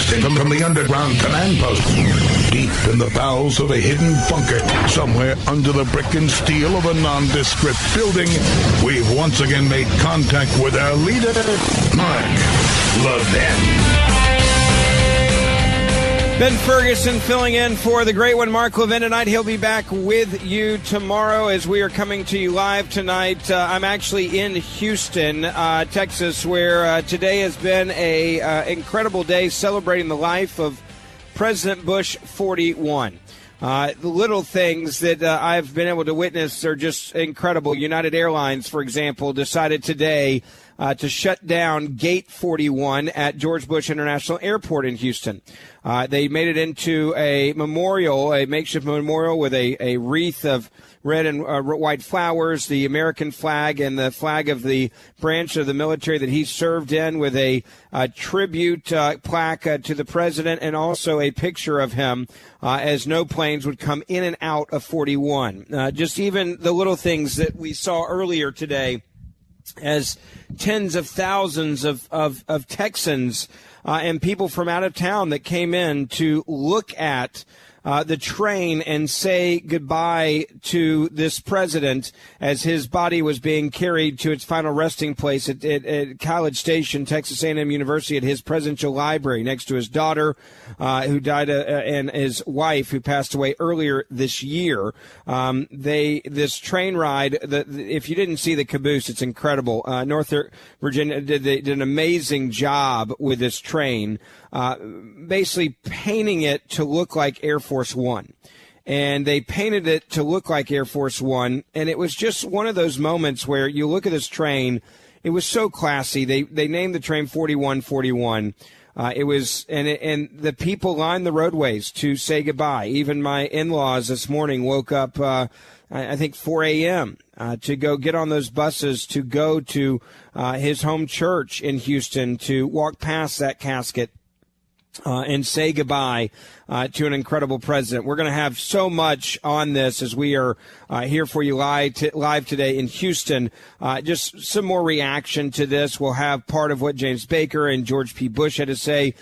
broadcasting from the underground command post, deep in the bowels of a hidden bunker, somewhere under the brick and steel of a nondescript building, we've once again made contact with our leader, Mark Levin. Ben Ferguson filling in for the great one, Mark Levin, tonight. He'll be back with you tomorrow as we are coming to you live tonight. I'm actually in Houston, Texas, where today has been a incredible day celebrating the life of President Bush 41. The little things that I've been able to witness are just incredible. United Airlines, for example, decided today to shut down Gate 41 at George Bush International Airport in Houston. They made it into a memorial, a makeshift memorial with a wreath of red and white flowers, the American flag, and the flag of the branch of the military that he served in, with a tribute plaque to the president, and also a picture of him as no planes would come in and out of 41. Just even the little things that we saw earlier today, as tens of thousands of Texans and people from out of town that came in to look at the train and say goodbye to this president as his body was being carried to its final resting place at College Station, Texas A&M University, at his presidential library, next to his daughter, who died, and his wife, who passed away earlier this year. This train ride, if you didn't see the caboose, it's incredible. North Virginia did an amazing job with this train, basically painting it to look like Air Force One. And they painted it to look like Air Force One, and it was just one of those moments where you look at this train. It was so classy. They named the train 4141. It was, and the people lined the roadways to say goodbye. Even my in-laws this morning woke up, I think 4 a.m. To go get on those buses to go to his home church in Houston, to walk past that casket and say goodbye to an incredible president. We're going to have so much on this as we are here for you live today in Houston. Just some more reaction to this. We'll have part of what James Baker and George P. Bush had to say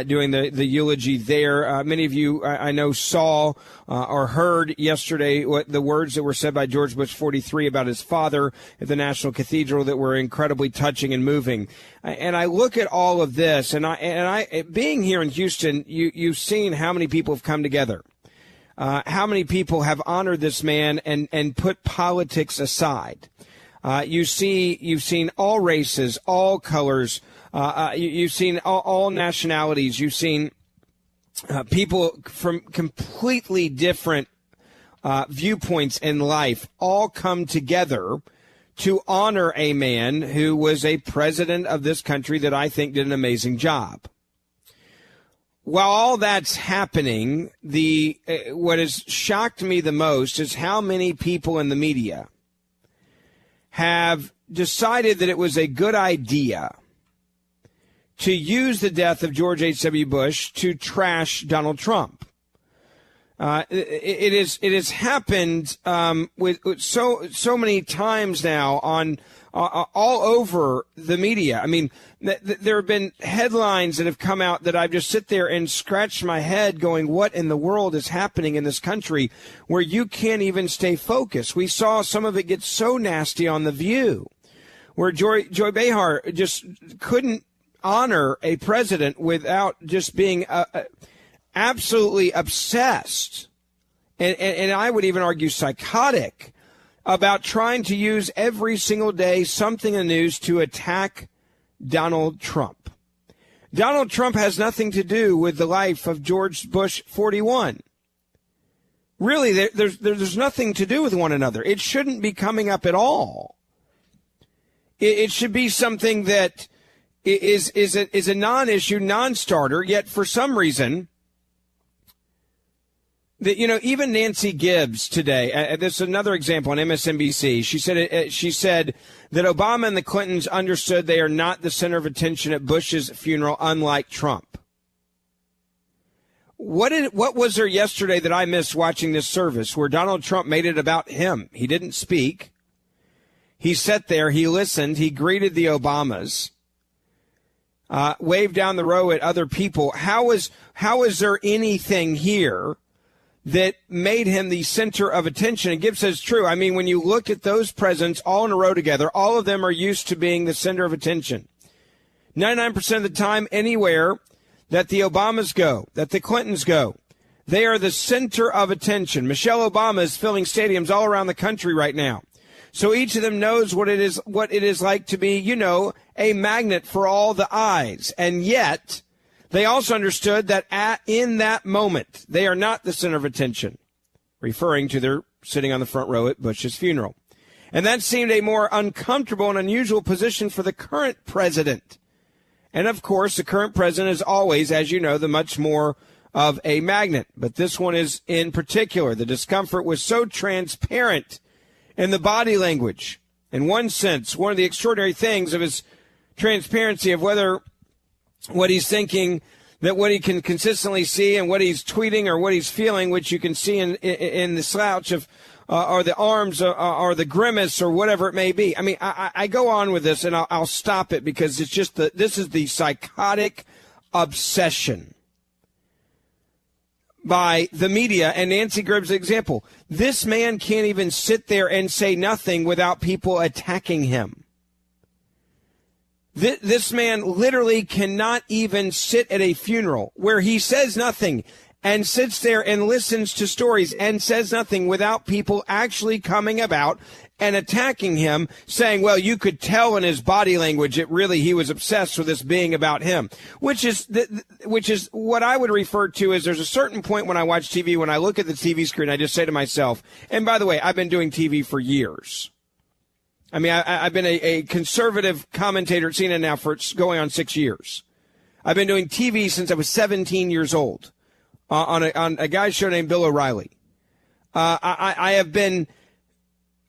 doing the eulogy there. Many of you, I know, saw or heard yesterday what the words that were said by George Bush 43 about his father at the National Cathedral that were incredibly touching and moving. And I look at all of this, and I being here in Houston, you've seen how many people have come together, how many people have honored this man and put politics aside. You've seen all races, all colors. You've seen all nationalities. You've seen people from completely different viewpoints in life all come together to honor a man who was a president of this country that I think did an amazing job. While all that's happening, what has shocked me the most is how many people in the media have decided that it was a good idea to use the death of George H.W. Bush to trash Donald Trump. It has happened with so many times now on all over the media. I mean, there have been headlines that have come out that I've just sit there and scratched my head going, what in the world is happening in this country where you can't even stay focused? We saw some of it get so nasty on The View, where Joy Behar just couldn't honor a president without just being absolutely obsessed, and I would even argue psychotic, about trying to use every single day something in the news to attack Donald Trump. Donald Trump has nothing to do with the life of George Bush 41. Really, there's nothing to do with one another. It shouldn't be coming up at all. It should be something that is a non-issue, non-starter, yet for some reason, that, even Nancy Gibbs today, this is another example on MSNBC. She said that Obama and the Clintons understood they are not the center of attention at Bush's funeral, unlike Trump. What was there yesterday that I missed watching this service where Donald Trump made it about him? He didn't speak. He sat there, he listened, he greeted the Obamas. wave down the row at other people. How is there anything here that made him the center of attention? And Gibbs says true. I mean, when you look at those presidents all in a row together, all of them are used to being the center of attention. 99% of the time, anywhere that the Obamas go, that the Clintons go, they are the center of attention. Michelle Obama is filling stadiums all around the country right now. So each of them knows what it is like to be, a magnet for all the eyes. And yet, they also understood that in that moment, they are not the center of attention, referring to their sitting on the front row at Bush's funeral. And that seemed a more uncomfortable and unusual position for the current president. And, of course, the current president is always, as you know, the much more of a magnet. But this one is in particular. The discomfort was so transparent in the body language. In one sense, one of the extraordinary things of his transparency of whether what he's thinking, that what he can consistently see and what he's tweeting or what he's feeling, which you can see in the slouch of or the arms or the grimace or whatever it may be. I mean, I go on with this and I'll stop it because it's just this is the psychotic obsession by the media and Nancy Grabb's example. This man can't even sit there and say nothing without people attacking him. This man literally cannot even sit at a funeral where he says nothing and sits there and listens to stories and says nothing without people actually coming about and attacking him, saying, well, you could tell in his body language that really he was obsessed with this being about him, which is what I would refer to as there's a certain point when I watch TV, when I look at the TV screen, I just say to myself, and by the way, I've been doing TV for years. I mean, I've been a conservative commentator at CNN now for going on 6 years. I've been doing TV since I was 17 years old on a guy's show named Bill O'Reilly. I have been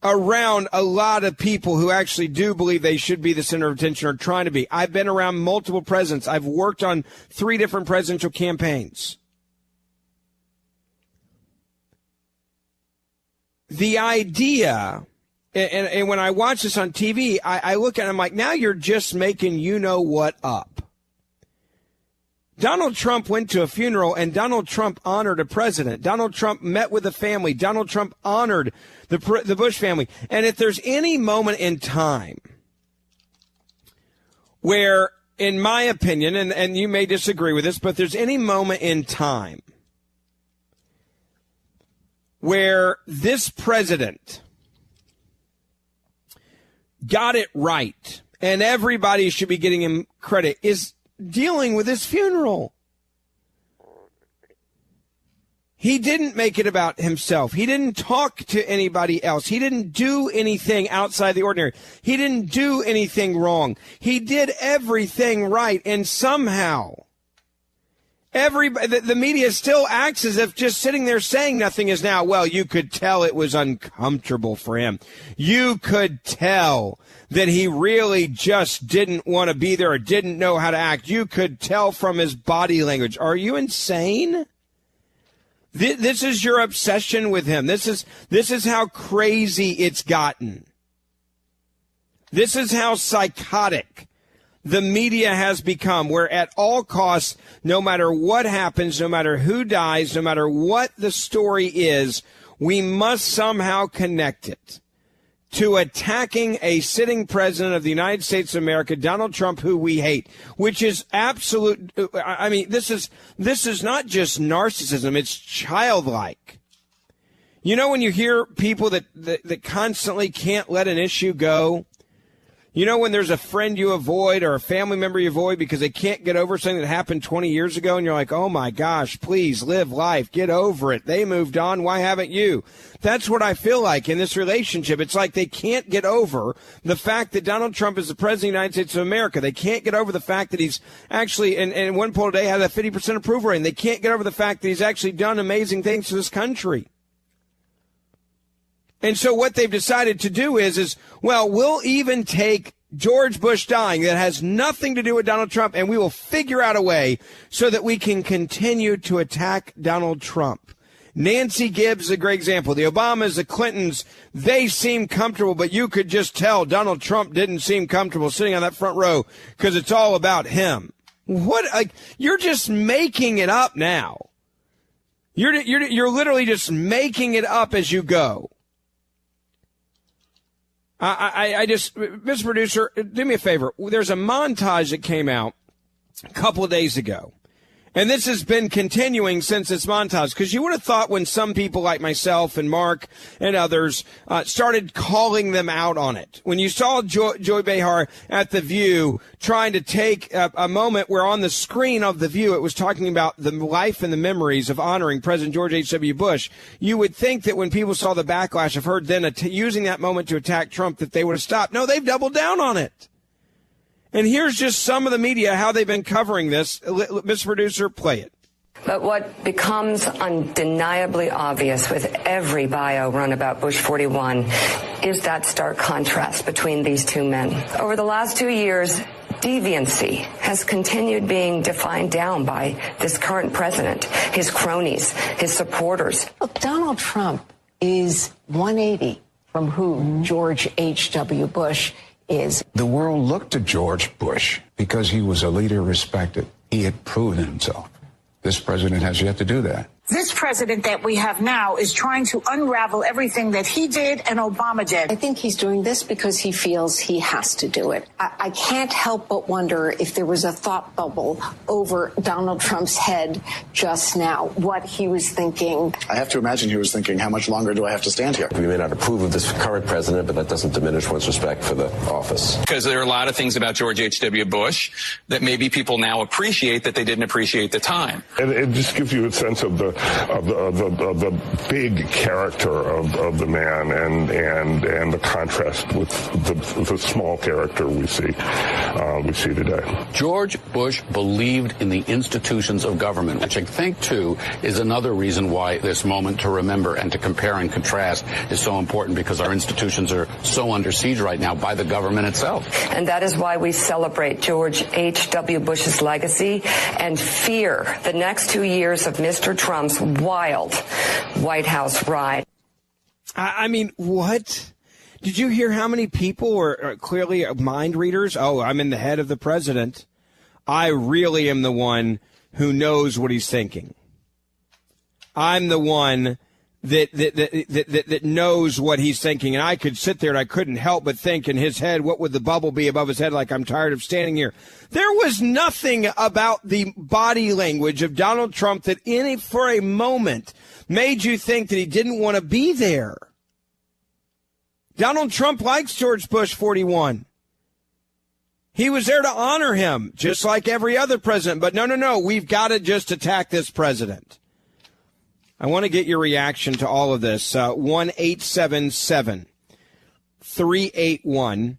around a lot of people who actually do believe they should be the center of attention or trying to be. I've been around multiple presidents. I've worked on 3 different presidential campaigns. The idea... And when I watch this on TV, I look at it, I'm like, now you're just making you-know-what up. Donald Trump went to a funeral, and Donald Trump honored a president. Donald Trump met with the family. Donald Trump honored the Bush family. And if there's any moment in time where, in my opinion, and you may disagree with this, but if there's any moment in time where this president got it right, and everybody should be getting him credit, is dealing with his funeral. He didn't make it about himself. He didn't talk to anybody else. He didn't do anything outside the ordinary. He didn't do anything wrong. He did everything right, and somehow the media still acts as if just sitting there saying nothing is now, well, you could tell it was uncomfortable for him. You could tell that he really just didn't want to be there or didn't know how to act. You could tell from his body language. Are you insane? This is your obsession with him. This is how crazy it's gotten. This is how psychotic the media has become, where at all costs, no matter what happens, no matter who dies, no matter what the story is, we must somehow connect it to attacking a sitting president of the United States of America, Donald Trump, who we hate, which is absolute. I mean, this is not just narcissism. It's childlike. You know, when you hear people that constantly can't let an issue go, you know, when there's a friend you avoid or a family member you avoid because they can't get over something that happened 20 years ago, and you're like, oh, my gosh, please live life. Get over it. They moved on. Why haven't you? That's what I feel like in this relationship. It's like they can't get over the fact that Donald Trump is the president of the United States of America. They can't get over the fact that he's actually, in one poll today, had a 50% approval rating. They can't get over the fact that he's actually done amazing things to this country. And so what they've decided to do is, well, we'll even take George Bush dying that has nothing to do with Donald Trump, and we will figure out a way so that we can continue to attack Donald Trump. Nancy Gibbs is a great example. The Obamas, the Clintons, they seem comfortable, but you could just tell Donald Trump didn't seem comfortable sitting on that front row because it's all about him. What? Like, you're just making it up now. You're literally just making it up as you go. I just, Mr. Producer, do me a favor. There's a montage that came out a couple of days ago. And this has been continuing since this montage, because you would have thought when some people like myself and Mark and others started calling them out on it. When you saw Joy Behar at The View trying to take a moment where on the screen of The View it was talking about the life and the memories of honoring President George H.W. Bush, you would think that when people saw the backlash of her then using that moment to attack Trump that they would have stopped. No, they've doubled down on it. And here's just some of the media, how they've been covering this. Mr. Producer, play it. But what becomes undeniably obvious with every bio run about Bush 41 is that stark contrast between these two men. Over the last 2 years, deviancy has continued being defined down by this current president, his cronies, his supporters. Look, Donald Trump is 180 from who George H.W. Bush is. The world looked to George Bush because he was a leader respected. He had proven himself. This president has yet to do that. This president that we have now is trying to unravel everything that he did and Obama did. I think he's doing this because he feels he has to do it. I can't help but wonder if there was a thought bubble over Donald Trump's head just now, what he was thinking. I have to imagine he was thinking, how much longer do I have to stand here? We may not approve of this current president, but that doesn't diminish one's respect for the office. Because there are a lot of things about George H.W. Bush that maybe people now appreciate that they didn't appreciate at the time. And it just gives you a sense of the big character of the man and the contrast with the small character we see today. George Bush believed in the institutions of government, which I think, too, is another reason why this moment to remember and to compare and contrast is so important, because our institutions are so under siege right now by the government itself. And that is why we celebrate George H.W. Bush's legacy and fear the next 2 years of Mr. Trump's wild White House ride. I mean, what? Did you hear how many people were clearly mind readers? Oh, I'm in the head of the president. I really am the one who knows what he's thinking. I'm the one that knows what he's thinking. And I could sit there and I couldn't help but think in his head, what would the bubble be above his head? Like, I'm tired of standing here. There was nothing about the body language of Donald Trump that for a moment made you think that he didn't want to be there. Donald Trump likes George Bush 41. He was there to honor him, just like every other president. But no, we've got to just attack this president. I want to get your reaction to all of this. 1-877-381-3811.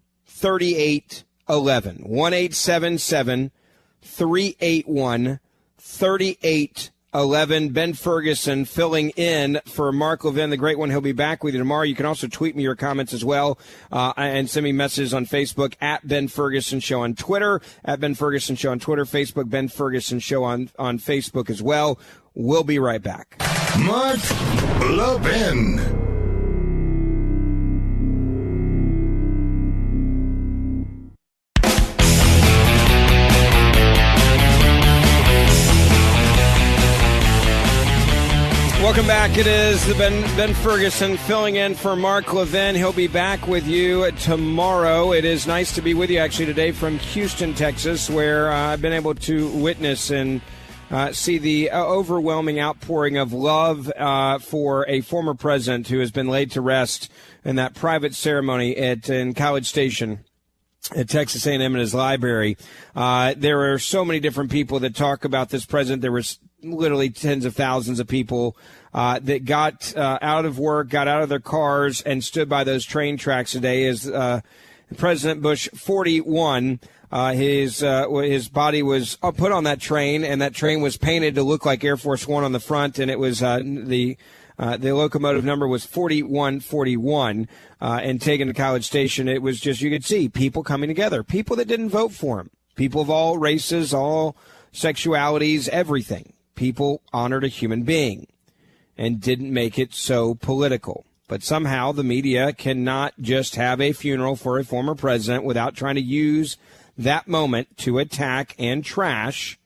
1-877-381-3811. Ben Ferguson filling in for Mark Levin, the great one. He'll be back with you tomorrow. You can also tweet me your comments as well, and send me messages on Facebook at Ben Ferguson Show on Twitter, at Ben Ferguson Show on Twitter, Facebook, Ben Ferguson Show on Facebook as well. We'll be right back. Mark Levin. Welcome back. It is the Ben Ferguson filling in for Mark Levin. He'll be back with you tomorrow. It is nice to be with you actually today from Houston, Texas, where I've been able to witness and see the overwhelming outpouring of love for a former president who has been laid to rest in that private ceremony in College Station at Texas A&M in his library. There are so many different people that talk about this president. There was literally tens of thousands of people that got out of work, got out of their cars, and stood by those train tracks today as President Bush 41. His body was put on that train, and that train was painted to look like Air Force One on the front, and it was the locomotive number was 4141, and taken to College Station. It was just, you could see people coming together, people that didn't vote for him, people of all races, all sexualities, everything. People honored a human being and didn't make it so political. But somehow the media cannot just have a funeral for a former president without trying to use that moment to attack and trash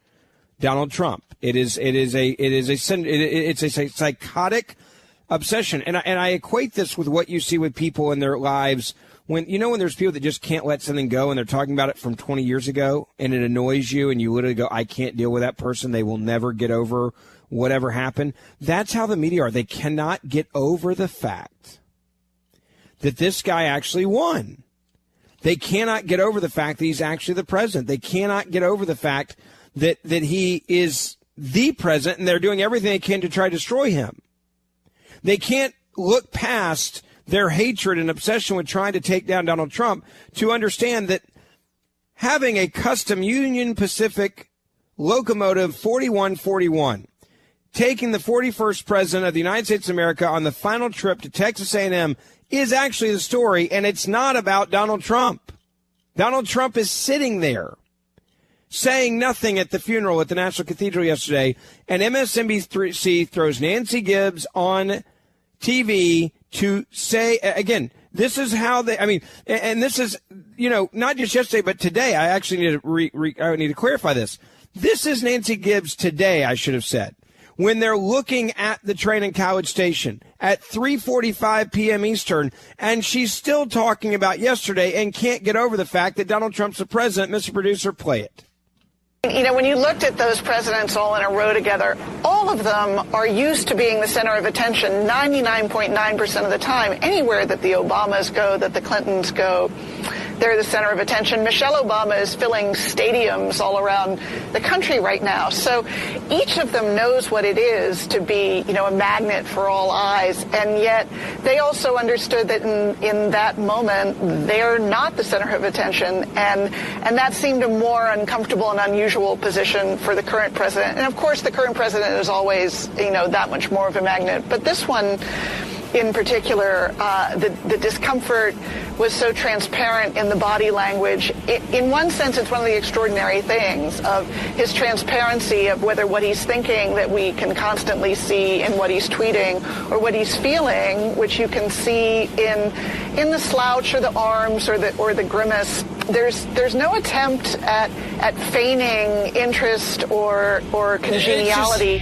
Donald Trump. It's a psychotic obsession. And I equate this with what you see with people in their lives when there's people that just can't let something go and they're talking about it from 20 years ago and it annoys you and you literally go, I can't deal with that person. They will never get over whatever happened. That's how the media are. They cannot get over the fact that this guy actually won. They cannot get over the fact that he's actually the president. They cannot get over the fact that he is the president and they're doing everything they can to try to destroy him. They can't look past their hatred and obsession with trying to take down Donald Trump to understand that having a custom Union Pacific locomotive 4141, taking the 41st president of the United States of America on the final trip to Texas A&M is actually the story, and it's not about Donald Trump. Donald Trump is sitting there saying nothing at the funeral at the National Cathedral yesterday, and MSNBC throws Nancy Gibbs on TV to say, again, this is how they, and this is, not just yesterday, but today. I actually need to I need to clarify this. This is Nancy Gibbs today, I should have said, when they're looking at the train in College Station at 3:45 p.m. Eastern, and she's still talking about yesterday and can't get over the fact that Donald Trump's the president. Mr. Producer, play it. When you looked at those presidents all in a row together, all of them are used to being the center of attention 99.9% of the time. Anywhere that the Obamas go, that the Clintons go, they're the center of attention. Michelle Obama is filling stadiums all around the country right now. So each of them knows what it is to be, a magnet for all eyes. And yet they also understood that in that moment, they're not the center of attention. And that seemed a more uncomfortable and unusual position for the current president. And of course, the current president is always, that much more of a magnet. But this one in particular, the discomfort was so transparent in the body language. In one sense, it's one of the extraordinary things of his transparency of whether what he's thinking that we can constantly see in what he's tweeting or what he's feeling, which you can see in the slouch or the arms or the grimace. There's no attempt at feigning interest or congeniality.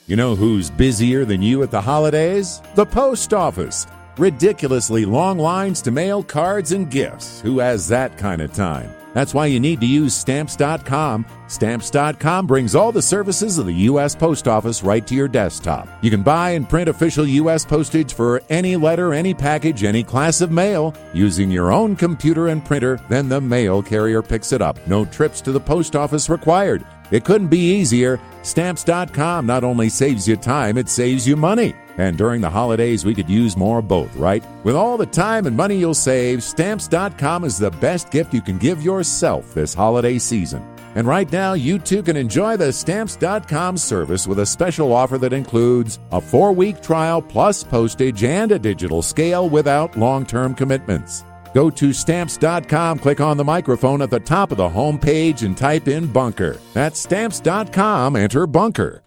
You know who's busier than you at the holidays? The post office. Ridiculously long lines to mail cards and gifts. Who has that kind of time? That's why you need to use Stamps.com. Stamps.com brings all the services of the U.S. Post Office right to your desktop. You can buy and print official U.S. postage for any letter, any package, any class of mail using your own computer and printer. Then the mail carrier picks it up. No trips to the post office required. It couldn't be easier. Stamps.com not only saves you time, it saves you money. And during the holidays, we could use more of both, right? With all the time and money you'll save, Stamps.com is the best gift you can give yourself this holiday season. And right now, you too can enjoy the Stamps.com service with a special offer that includes a 4-week trial plus postage and a digital scale without long-term commitments. Go to Stamps.com, click on the microphone at the top of the home page and type in Bunker. That's Stamps.com, enter Bunker.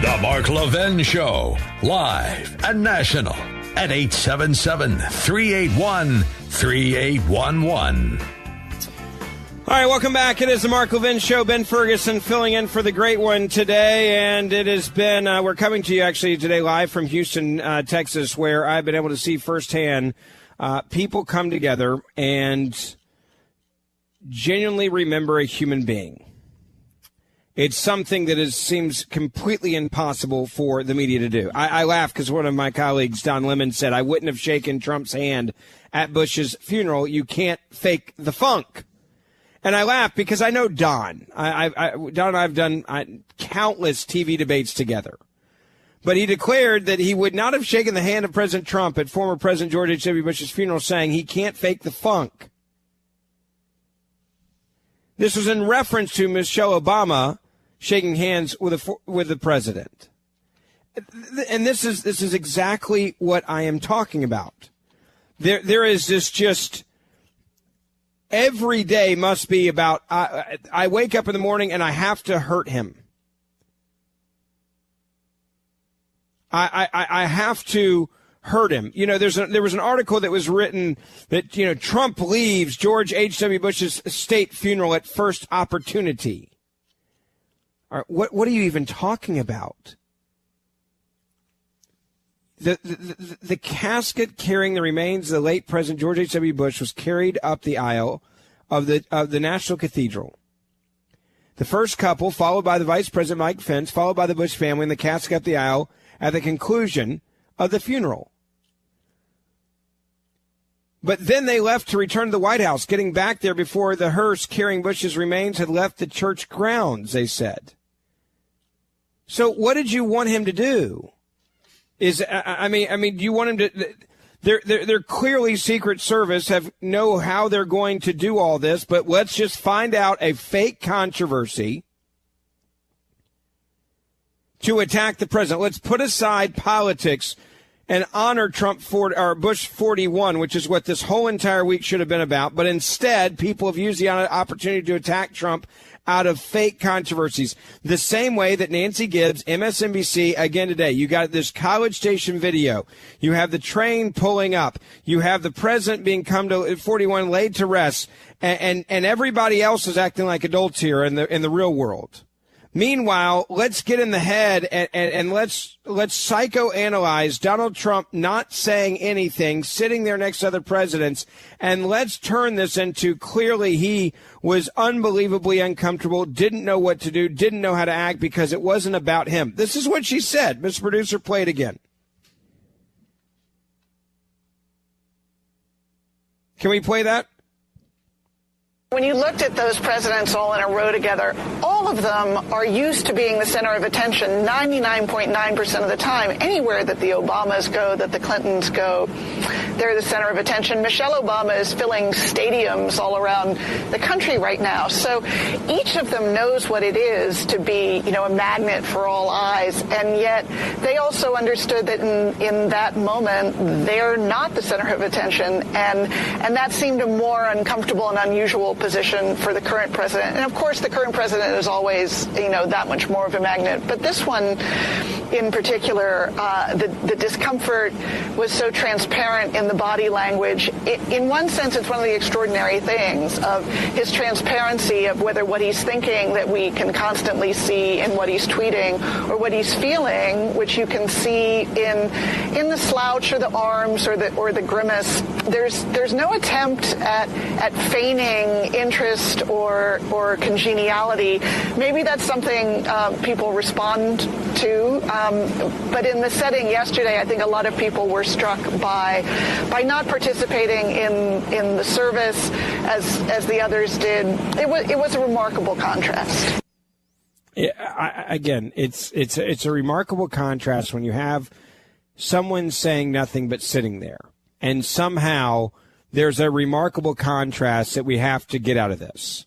The Mark Levin Show, live and national at 877-381-3811. All right, welcome back. It is the Mark Levin Show. Ben Ferguson filling in for the great one today, and it has been, we're coming to you actually today live from Houston, Texas, where I've been able to see firsthand people come together and genuinely remember a human being. It's something that seems completely impossible for the media to do. I laugh because one of my colleagues, Don Lemon, said, I wouldn't have shaken Trump's hand at Bush's funeral. You can't fake the funk. And I laugh because I know Don. Don and I have done countless TV debates together. But he declared that he would not have shaken the hand of President Trump at former President George H.W. Bush's funeral, saying he can't fake the funk. This was in reference to Michelle Obama shaking hands with the president. And this is exactly what I am talking about. There is this just... Every day must be about, I wake up in the morning and I have to hurt him. I have to hurt him. You know, there was an article that was written that, you know, Trump leaves George H.W. Bush's state funeral at first opportunity. All right, what are you even talking about? The casket carrying the remains of the late President George H.W. Bush was carried up the aisle of the National Cathedral. The first couple, followed by the Vice President Mike Pence, followed by the Bush family, and the casket up the aisle at the conclusion of the funeral. But then they left to return to the White House, getting back there before the hearse carrying Bush's remains had left the church grounds, they said. So what did you want him to do? I mean, do you want him to? They're clearly Secret Service know how they're going to do all this, but let's just find out a fake controversy to attack the president. Let's put aside politics and honor Bush 41, which is what this whole entire week should have been about. But instead, people have used the opportunity to attack Trump out of fake controversies. The same way that Nancy Gibbs, MSNBC, again today, you got this College Station video. You have the train pulling up. You have the president being come to 41 laid to rest. And everybody else is acting like adults here in the real world. Meanwhile, let's get in the head and let's psychoanalyze Donald Trump not saying anything, sitting there next to other presidents, and let's turn this into clearly he was unbelievably uncomfortable, didn't know what to do, didn't know how to act because it wasn't about him. This is what she said. Mr. Producer, play it again. Can we play that? When you looked at those presidents all in a row together, all of them are used to being the center of attention 99.9% of the time. Anywhere that the Obamas go, that the Clintons go, they're the center of attention. Michelle Obama is filling stadiums all around the country right now. So each of them knows what it is to be, you know, a magnet for all eyes. And yet they also understood that in that moment, they're not the center of attention. And that seemed a more uncomfortable and unusual position for the current president. And of course, the current president is always, you know, that much more of a magnet. But this one in particular, the discomfort was so transparent in the body language. In one sense, it's one of the extraordinary things of his transparency of whether what he's thinking that we can constantly see in what he's tweeting or what he's feeling, which you can see in the slouch or the arms or the grimace. There's no attempt at feigning interest or congeniality. Maybe that's something people respond to. But in the setting yesterday, I think a lot of people were struck by not participating in the service as the others did. It was a remarkable contrast. Again, it's a remarkable contrast when you have someone saying nothing but sitting there, and somehow there's a remarkable contrast that we have to get out of this.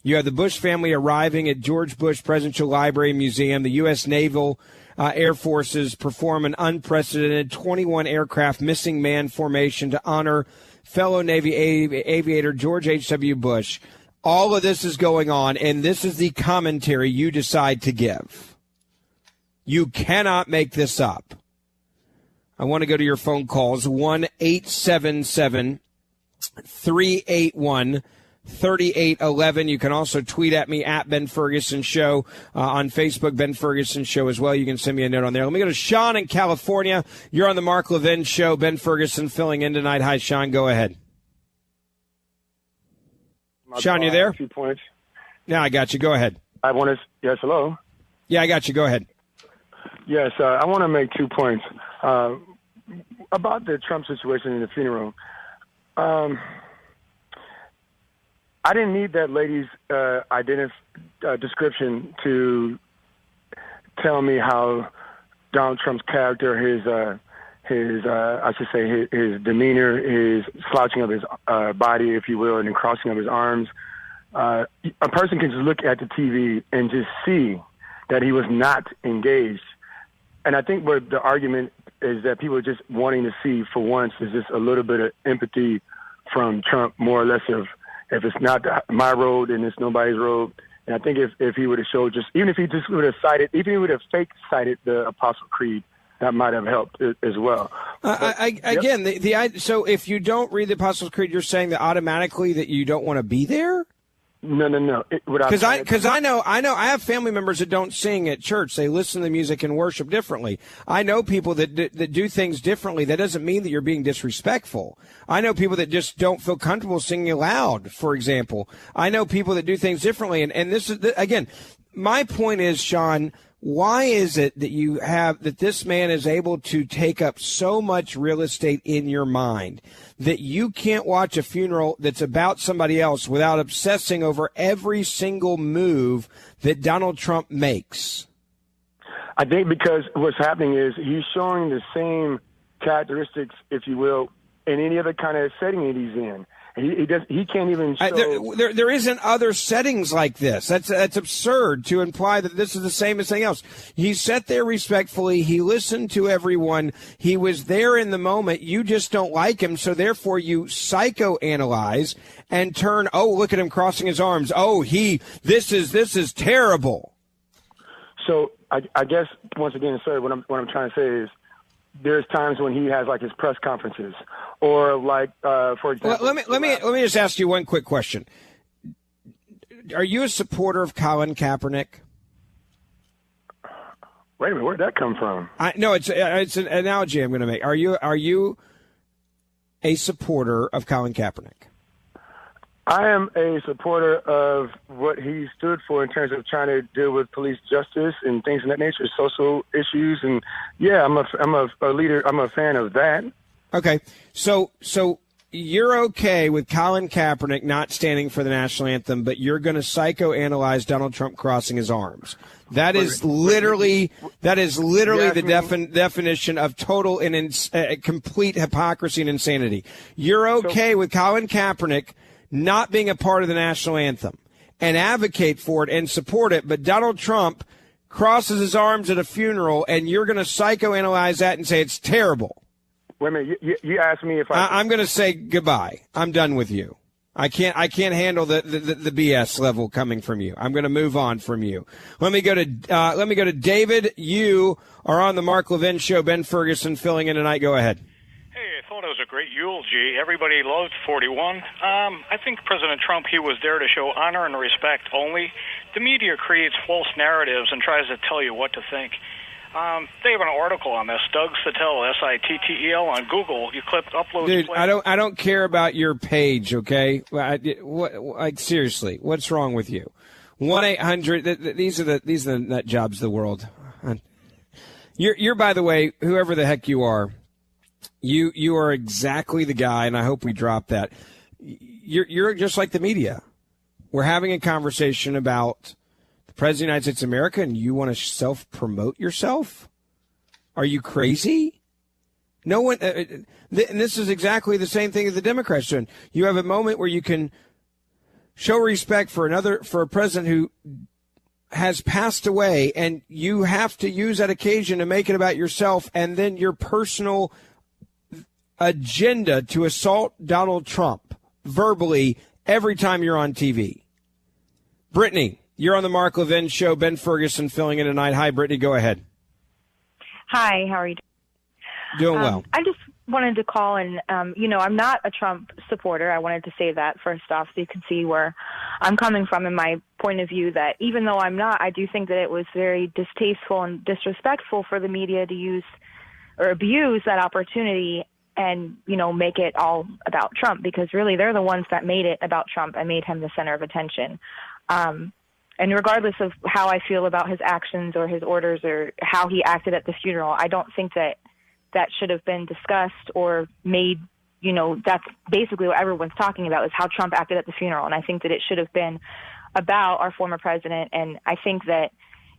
You have the Bush family arriving at George Bush Presidential Library and Museum. The U.S. Naval Air Forces perform an unprecedented 21 aircraft missing man formation to honor fellow Navy aviator George H.W. Bush. All of this is going on, and this is the commentary you decide to give. You cannot make this up. I want to go to your phone calls, 1-877-381-3811. You can also tweet at me at Ben Ferguson Show on Facebook, Ben Ferguson Show as well. You can send me a note on there. Let me go to Sean in California. You're on the Mark Levin Show. Ben Ferguson filling in tonight. Hi, Sean. Go ahead. Sean, you there? 2 points. Yeah, I got you. Go ahead. Yes, hello? Yeah, I got you. Go ahead. Yes, I want to make 2 points. About the Trump situation in the funeral. I didn't need that lady's description to tell me how Donald Trump's character, his demeanor, his slouching of his body, if you will, and then crossing of his arms. A person can just look at the TV and just see that he was not engaged. And I think what the argument is that people are just wanting to see, for once, is just a little bit of empathy from Trump, more or less of, if it's not my road, then it's nobody's road. And I think if he would have showed even if he just would have fake cited the Apostle Creed, that might have helped as well. So if you don't read the Apostles' Creed, you're saying that automatically that you don't want to be there? No. Because I know I have family members that don't sing at church. They listen to the music and worship differently. I know people that do things differently. That doesn't mean that you're being disrespectful. I know people that just don't feel comfortable singing loud, for example. I know people that do things differently. And this is, again, my point is, Sean, why is it that this man is able to take up so much real estate in your mind that you can't watch a funeral that's about somebody else without obsessing over every single move that Donald Trump makes? I think because what's happening is he's showing the same characteristics, if you will, in any other kind of setting that he's in. He can't even show. There isn't other settings like this. That's absurd to imply that this is the same as anything else. He sat there respectfully. He listened to everyone. He was there in the moment. You just don't like him, so therefore you psychoanalyze and turn. Oh, look at him crossing his arms. Oh, this is terrible. So I guess once again, sir, what I'm trying to say is, there's times when he has like his press conferences, or like, for example. Well, let me just ask you one quick question. Are you a supporter of Colin Kaepernick? Wait a minute, where'd that come from? No, it's an analogy I'm going to make. Are you a supporter of Colin Kaepernick? I am a supporter of what he stood for in terms of trying to deal with police justice and things of that nature, social issues, and yeah, I'm a leader. I'm a fan of that. Okay, so you're okay with Colin Kaepernick not standing for the national anthem, but you're going to psychoanalyze Donald Trump crossing his arms. That is literally the definition of total and complete hypocrisy and insanity. You're okay with Colin Kaepernick not being a part of the national anthem and advocate for it and support it, but Donald Trump crosses his arms at a funeral, and you're going to psychoanalyze that and say it's terrible. Wait a minute, you asked me if I'm going to say goodbye. I'm done with you. I can't handle the BS level coming from you. I'm going to move on from you. Let me go to David. You are on the Mark Levin Show. Ben Ferguson filling in tonight. Go ahead. Hey, I thought it was a great eulogy. Everybody loved 41. I think President Trump, he was there to show honor and respect only. The media creates false narratives and tries to tell you what to think. They have an article on this, Doug Sittel, Sittel, on Google. You upload. Dude, I don't care about your page, okay? Seriously, what's wrong with you? 1-800. These are the nut jobs of the world. You're by the way, whoever the heck you are. You are exactly the guy, and I hope we drop that. You're just like the media. We're having a conversation about the President of the United States of America, and you want to self-promote yourself? Are you crazy? No one. And this is exactly the same thing as the Democrats doing. You have a moment where you can show respect for a president who has passed away, and you have to use that occasion to make it about yourself, and then your personal agenda to assault Donald Trump verbally every time you're on TV. Brittany, you're on the Mark Levin Show. Ben Ferguson filling in tonight. Hi, Brittany. Go ahead. Hi, how are you doing? Well. I just wanted to call and, I'm not a Trump supporter. I wanted to say that first off so you can see where I'm coming from in my point of view, that even though I'm not, I do think that it was very distasteful and disrespectful for the media to use or abuse that opportunity and, make it all about Trump, because really they're the ones that made it about Trump and made him the center of attention. And regardless of how I feel about his actions or his orders or how he acted at the funeral, I don't think that should have been discussed or made, that's basically what everyone's talking about is how Trump acted at the funeral. And I think that it should have been about our former president. And I think that,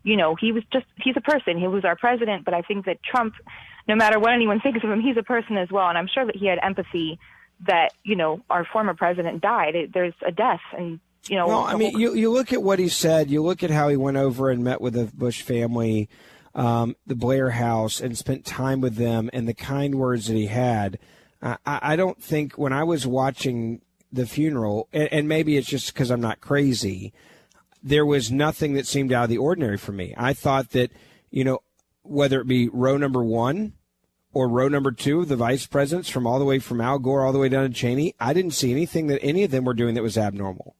he's a person. He was our president. But I think that Trump, no matter what anyone thinks of him, he's a person as well. And I'm sure that he had empathy that, our former president died. There's a death. And, well, I mean, you look at what he said. You look at how he went over and met with the Bush family, the Blair house, and spent time with them, and the kind words that he had. I don't think when I was watching the funeral, and maybe it's just because I'm not crazy, there was nothing that seemed out of the ordinary for me. I thought that, whether it be row number 1 or row number 2 of the vice presidents, from all the way from Al Gore all the way down to Cheney, I didn't see anything that any of them were doing that was abnormal.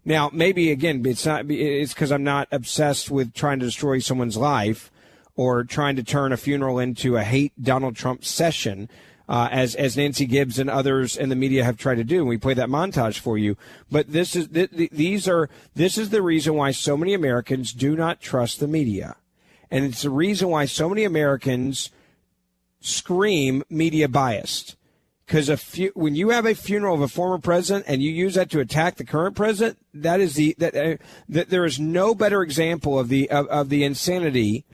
Now, maybe, again, it's because I'm not obsessed with trying to destroy someone's life or trying to turn a funeral into a hate Donald Trump session, as Nancy Gibbs and others in the media have tried to do. And we play that montage for you. But this is the reason why so many Americans do not trust the media. And it's the reason why so many Americans scream media biased. Because when you have a funeral of a former president and you use that to attack the current president, that there is no better example of the insanity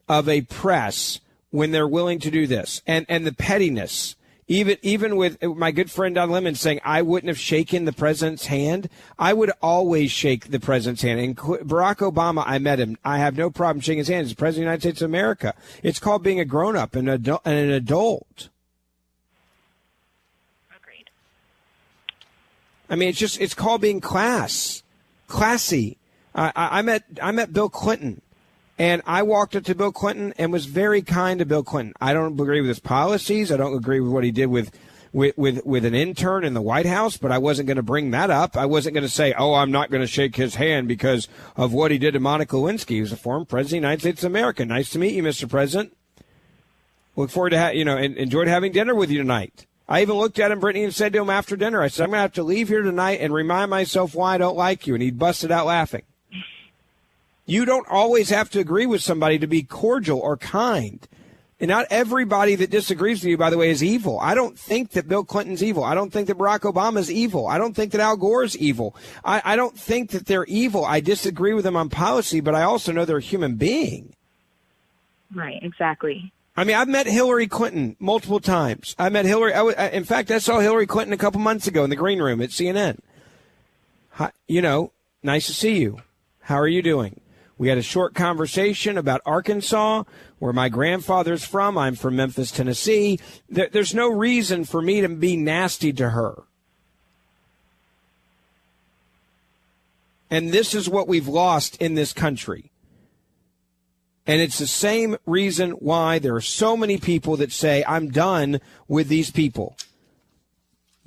of a press when they're willing to do this, and the pettiness. Even with my good friend Don Lemon saying I wouldn't have shaken the president's hand, I would always shake the president's hand. And Barack Obama, I met him. I have no problem shaking his hand. He's the president of the United States of America. It's called being a grown-up and an adult. Agreed. I mean, it's called being classy. I met Bill Clinton. And I walked up to Bill Clinton and was very kind to Bill Clinton. I don't agree with his policies. I don't agree with what he did with an intern in the White House, but I wasn't going to bring that up. I wasn't going to say, I'm not going to shake his hand because of what he did to Monica Lewinsky, who's a former president of the United States of America. Nice to meet you, Mr. President. Look forward to enjoyed having dinner with you tonight. I even looked at him, Brittany, and said to him after dinner, I said, I'm going to have to leave here tonight and remind myself why I don't like you. And he busted out laughing. You don't always have to agree with somebody to be cordial or kind. And not everybody that disagrees with you, by the way, is evil. I don't think that Bill Clinton's evil. I don't think that Barack Obama's evil. I don't think that Al Gore's evil. I don't think that they're evil. I disagree with them on policy, but I also know they're a human being. Right, exactly. I mean, I've met Hillary Clinton multiple times. I met Hillary. In fact, I saw Hillary Clinton a couple months ago in the green room at CNN. Nice to see you. How are you doing? We had a short conversation about Arkansas, where my grandfather's from. I'm from Memphis, Tennessee. There's no reason for me to be nasty to her. And this is what we've lost in this country. And it's the same reason why there are so many people that say, I'm done with these people.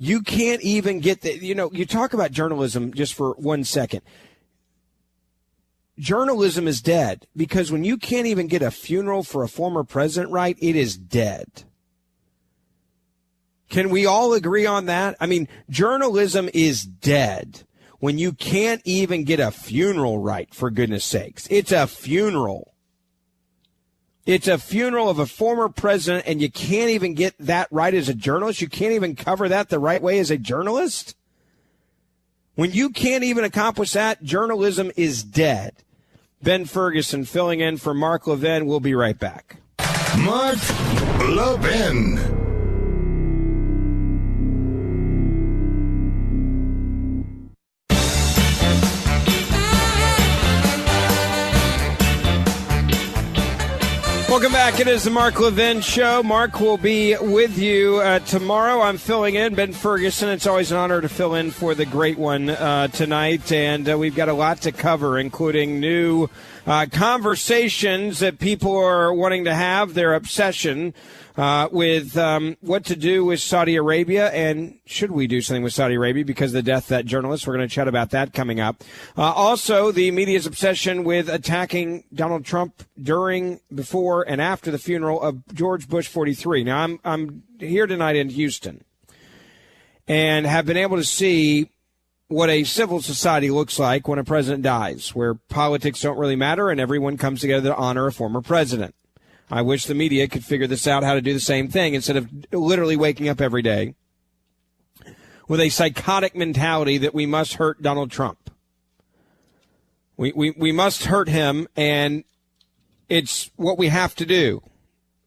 You can't even get you talk about journalism just for 1 second. Journalism is dead because when you can't even get a funeral for a former president right, it is dead. Can we all agree on that? I mean, journalism is dead when you can't even get a funeral right, for goodness sakes. It's a funeral. It's a funeral of a former president, and you can't even get that right as a journalist. You can't even cover that the right way as a journalist. When you can't even accomplish that, journalism is dead. Ben Ferguson filling in for Mark Levin. We'll be right back. Mark Levin. Welcome back. It is the Mark Levin Show. Mark will be with you tomorrow. I'm filling in, Ben Ferguson. It's always an honor to fill in for the great one tonight. And we've got a lot to cover, including new conversations that people are wanting to have, their obsession with what to do with Saudi Arabia, and should we do something with Saudi Arabia because of the death of that journalist. We're going to chat about that coming up. Also, the media's obsession with attacking Donald Trump during, before, and after the funeral of George Bush 43. Now, I'm here tonight in Houston and have been able to see what a civil society looks like when a president dies, where politics don't really matter and everyone comes together to honor a former president. I wish the media could figure this out, how to do the same thing, instead of literally waking up every day with a psychotic mentality that we must hurt Donald Trump. We must hurt him, and it's what we have to do.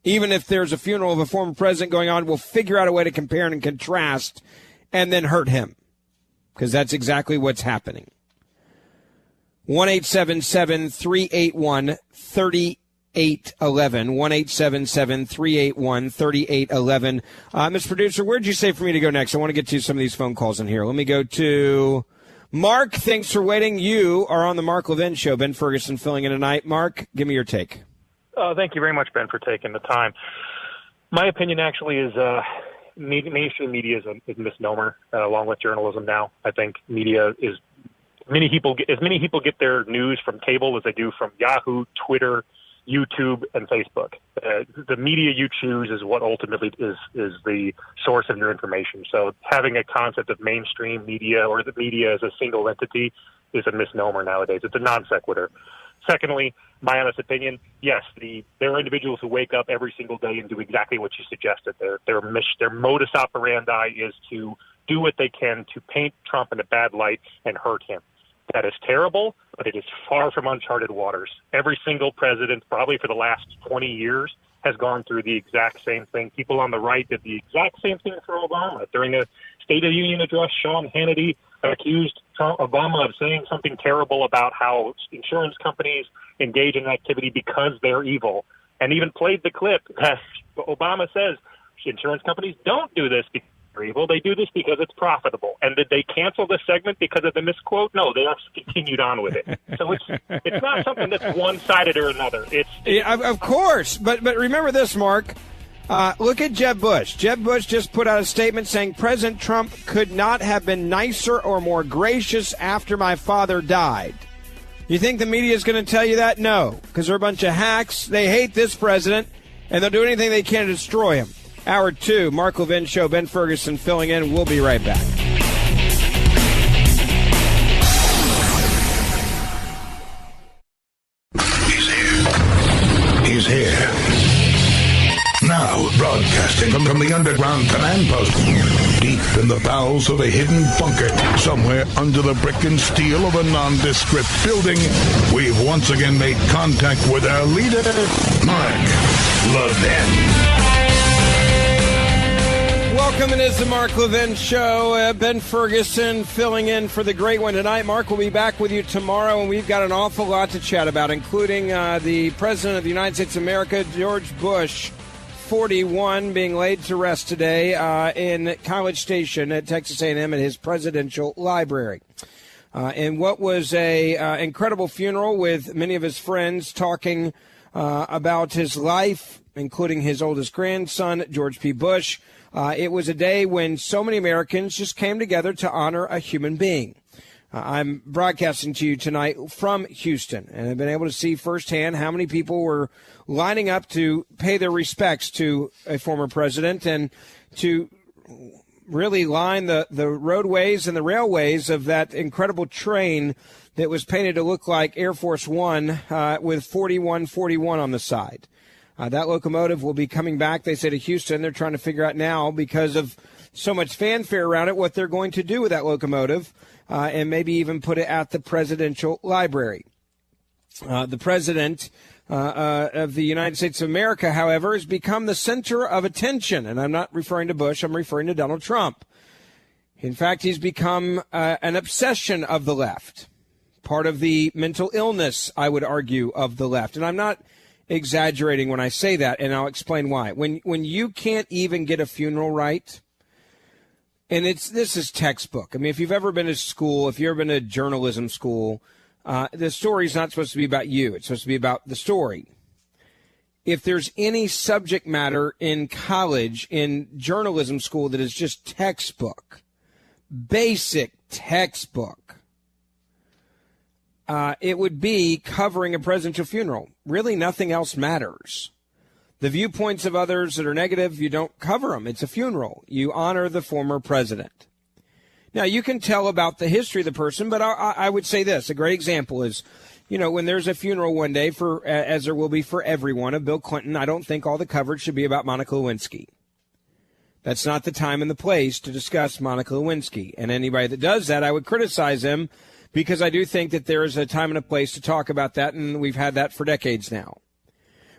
Even if there's a funeral of a former president going on, we'll figure out a way to compare and contrast and then hurt him, because that's exactly what's happening. 1-877-381-3811. 1-877-381-3811. Mr. Producer, where'd you say for me to go next? I want to get to some of these phone calls in here. Let me go to Mark. Thanks for waiting. You are on the Mark Levin Show. Ben Ferguson filling in tonight. Mark, give me your take. Thank you very much, Ben, for taking the time. My opinion actually is mainstream media is a misnomer, along with journalism now. I think media is many people get their news from cable as they do from Yahoo, Twitter, YouTube, and Facebook. The media you choose is what ultimately is the source of your information. So having a concept of mainstream media or the media as a single entity is a misnomer nowadays. It's a non sequitur. Secondly, my honest opinion, yes, there are individuals who wake up every single day and do exactly what you suggested. Their modus operandi is to do what they can to paint Trump in a bad light and hurt him. That is terrible, but it is far from uncharted waters. Every single president, probably for the last 20 years, has gone through the exact same thing. People on the right did the exact same thing for Obama. During the State of the Union address, Sean Hannity accused Obama of saying something terrible about how insurance companies engage in activity because they're evil, and even played the clip that Obama says insurance companies don't do this because they're evil. They do this because it's profitable. And did they cancel this segment because of the misquote? No, they actually continued on with it. So it's not something that's one-sided or another. Yeah, of course. But remember this, Mark. Look at Jeb Bush. Jeb Bush just put out a statement saying President Trump could not have been nicer or more gracious after my father died. You think the media is going to tell you that? No, because they're a bunch of hacks. They hate this president, and they'll do anything they can to destroy him. Hour 2, Mark Levin Show, Ben Ferguson filling in. We'll be right back. He's here. Now, broadcasting from the underground command post, deep in the bowels of a hidden bunker, somewhere under the brick and steel of a nondescript building, we've once again made contact with our leader, Mark Levin. Welcome, it is the Mark Levin Show. Ben Ferguson filling in for the great one tonight. Mark will be back with you tomorrow, and we've got an awful lot to chat about, including the President of the United States of America, George Bush, 41, being laid to rest today in College Station at Texas A&M at his presidential library. And what was a incredible funeral with many of his friends talking about his life, including his oldest grandson, George P. Bush. It was a day when so many Americans just came together to honor a human being. I'm broadcasting to you tonight from Houston, and I've been able to see firsthand how many people were lining up to pay their respects to a former president and to really line the roadways and the railways of that incredible train that was painted to look like Air Force One with 4141 on the side. That locomotive will be coming back, they say, to Houston. They're trying to figure out now, because of so much fanfare around it, what they're going to do with that locomotive, and maybe even put it at the presidential library. The president of the United States of America, however, has become the center of attention. And I'm not referring to Bush. I'm referring to Donald Trump. In fact, he's become an obsession of the left, part of the mental illness, I would argue, of the left. And I'm not exaggerating when I say that, and I'll explain why. When you can't even get a funeral right, and this is textbook. I mean, if you've ever been to school, if you've ever been to journalism school, the story's not supposed to be about you. It's supposed to be about the story. If there's any subject matter in college, in journalism school, that is just textbook, basic textbook, it would be covering a presidential funeral. Really, nothing else matters. The viewpoints of others that are negative, you don't cover them. It's a funeral. You honor the former president. Now, you can tell about the history of the person, but I would say this. A great example is, when there's a funeral one day, as there will be for everyone, of Bill Clinton, I don't think all the coverage should be about Monica Lewinsky. That's not the time and the place to discuss Monica Lewinsky. And anybody that does that, I would criticize them, because I do think that there is a time and a place to talk about that, and we've had that for decades now.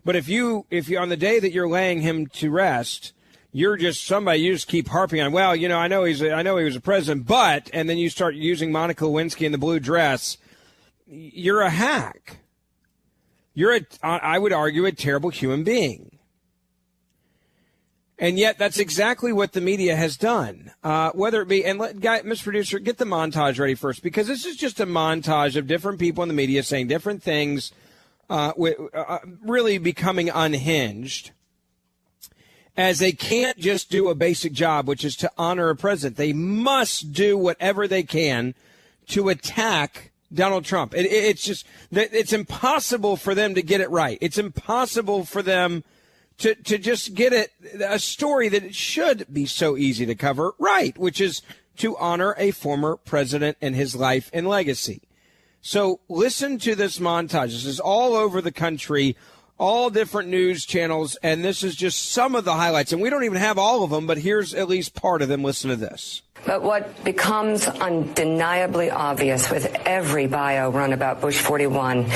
But if you on the day that you're laying him to rest, you're just somebody you just keep harping on. Well, I know he was a president, but, and then you start using Monica Lewinsky in the blue dress. You're a hack. You're I would argue, a terrible human being. And yet that's exactly what the media has done. Whether it be, Mr. Producer, get the montage ready first, because this is just a montage of different people in the media saying different things really becoming unhinged, as they can't just do a basic job, which is to honor a president. They must do whatever they can to attack Donald Trump. It's impossible for them to get it right. It's impossible for them to just get a story that it should be so easy to cover right, which is to honor a former president and his life and legacy. So listen to this montage. This is all over the country, all different news channels, and this is just some of the highlights. And we don't even have all of them, but here's at least part of them. Listen to this. But what becomes undeniably obvious with every bio run about Bush 41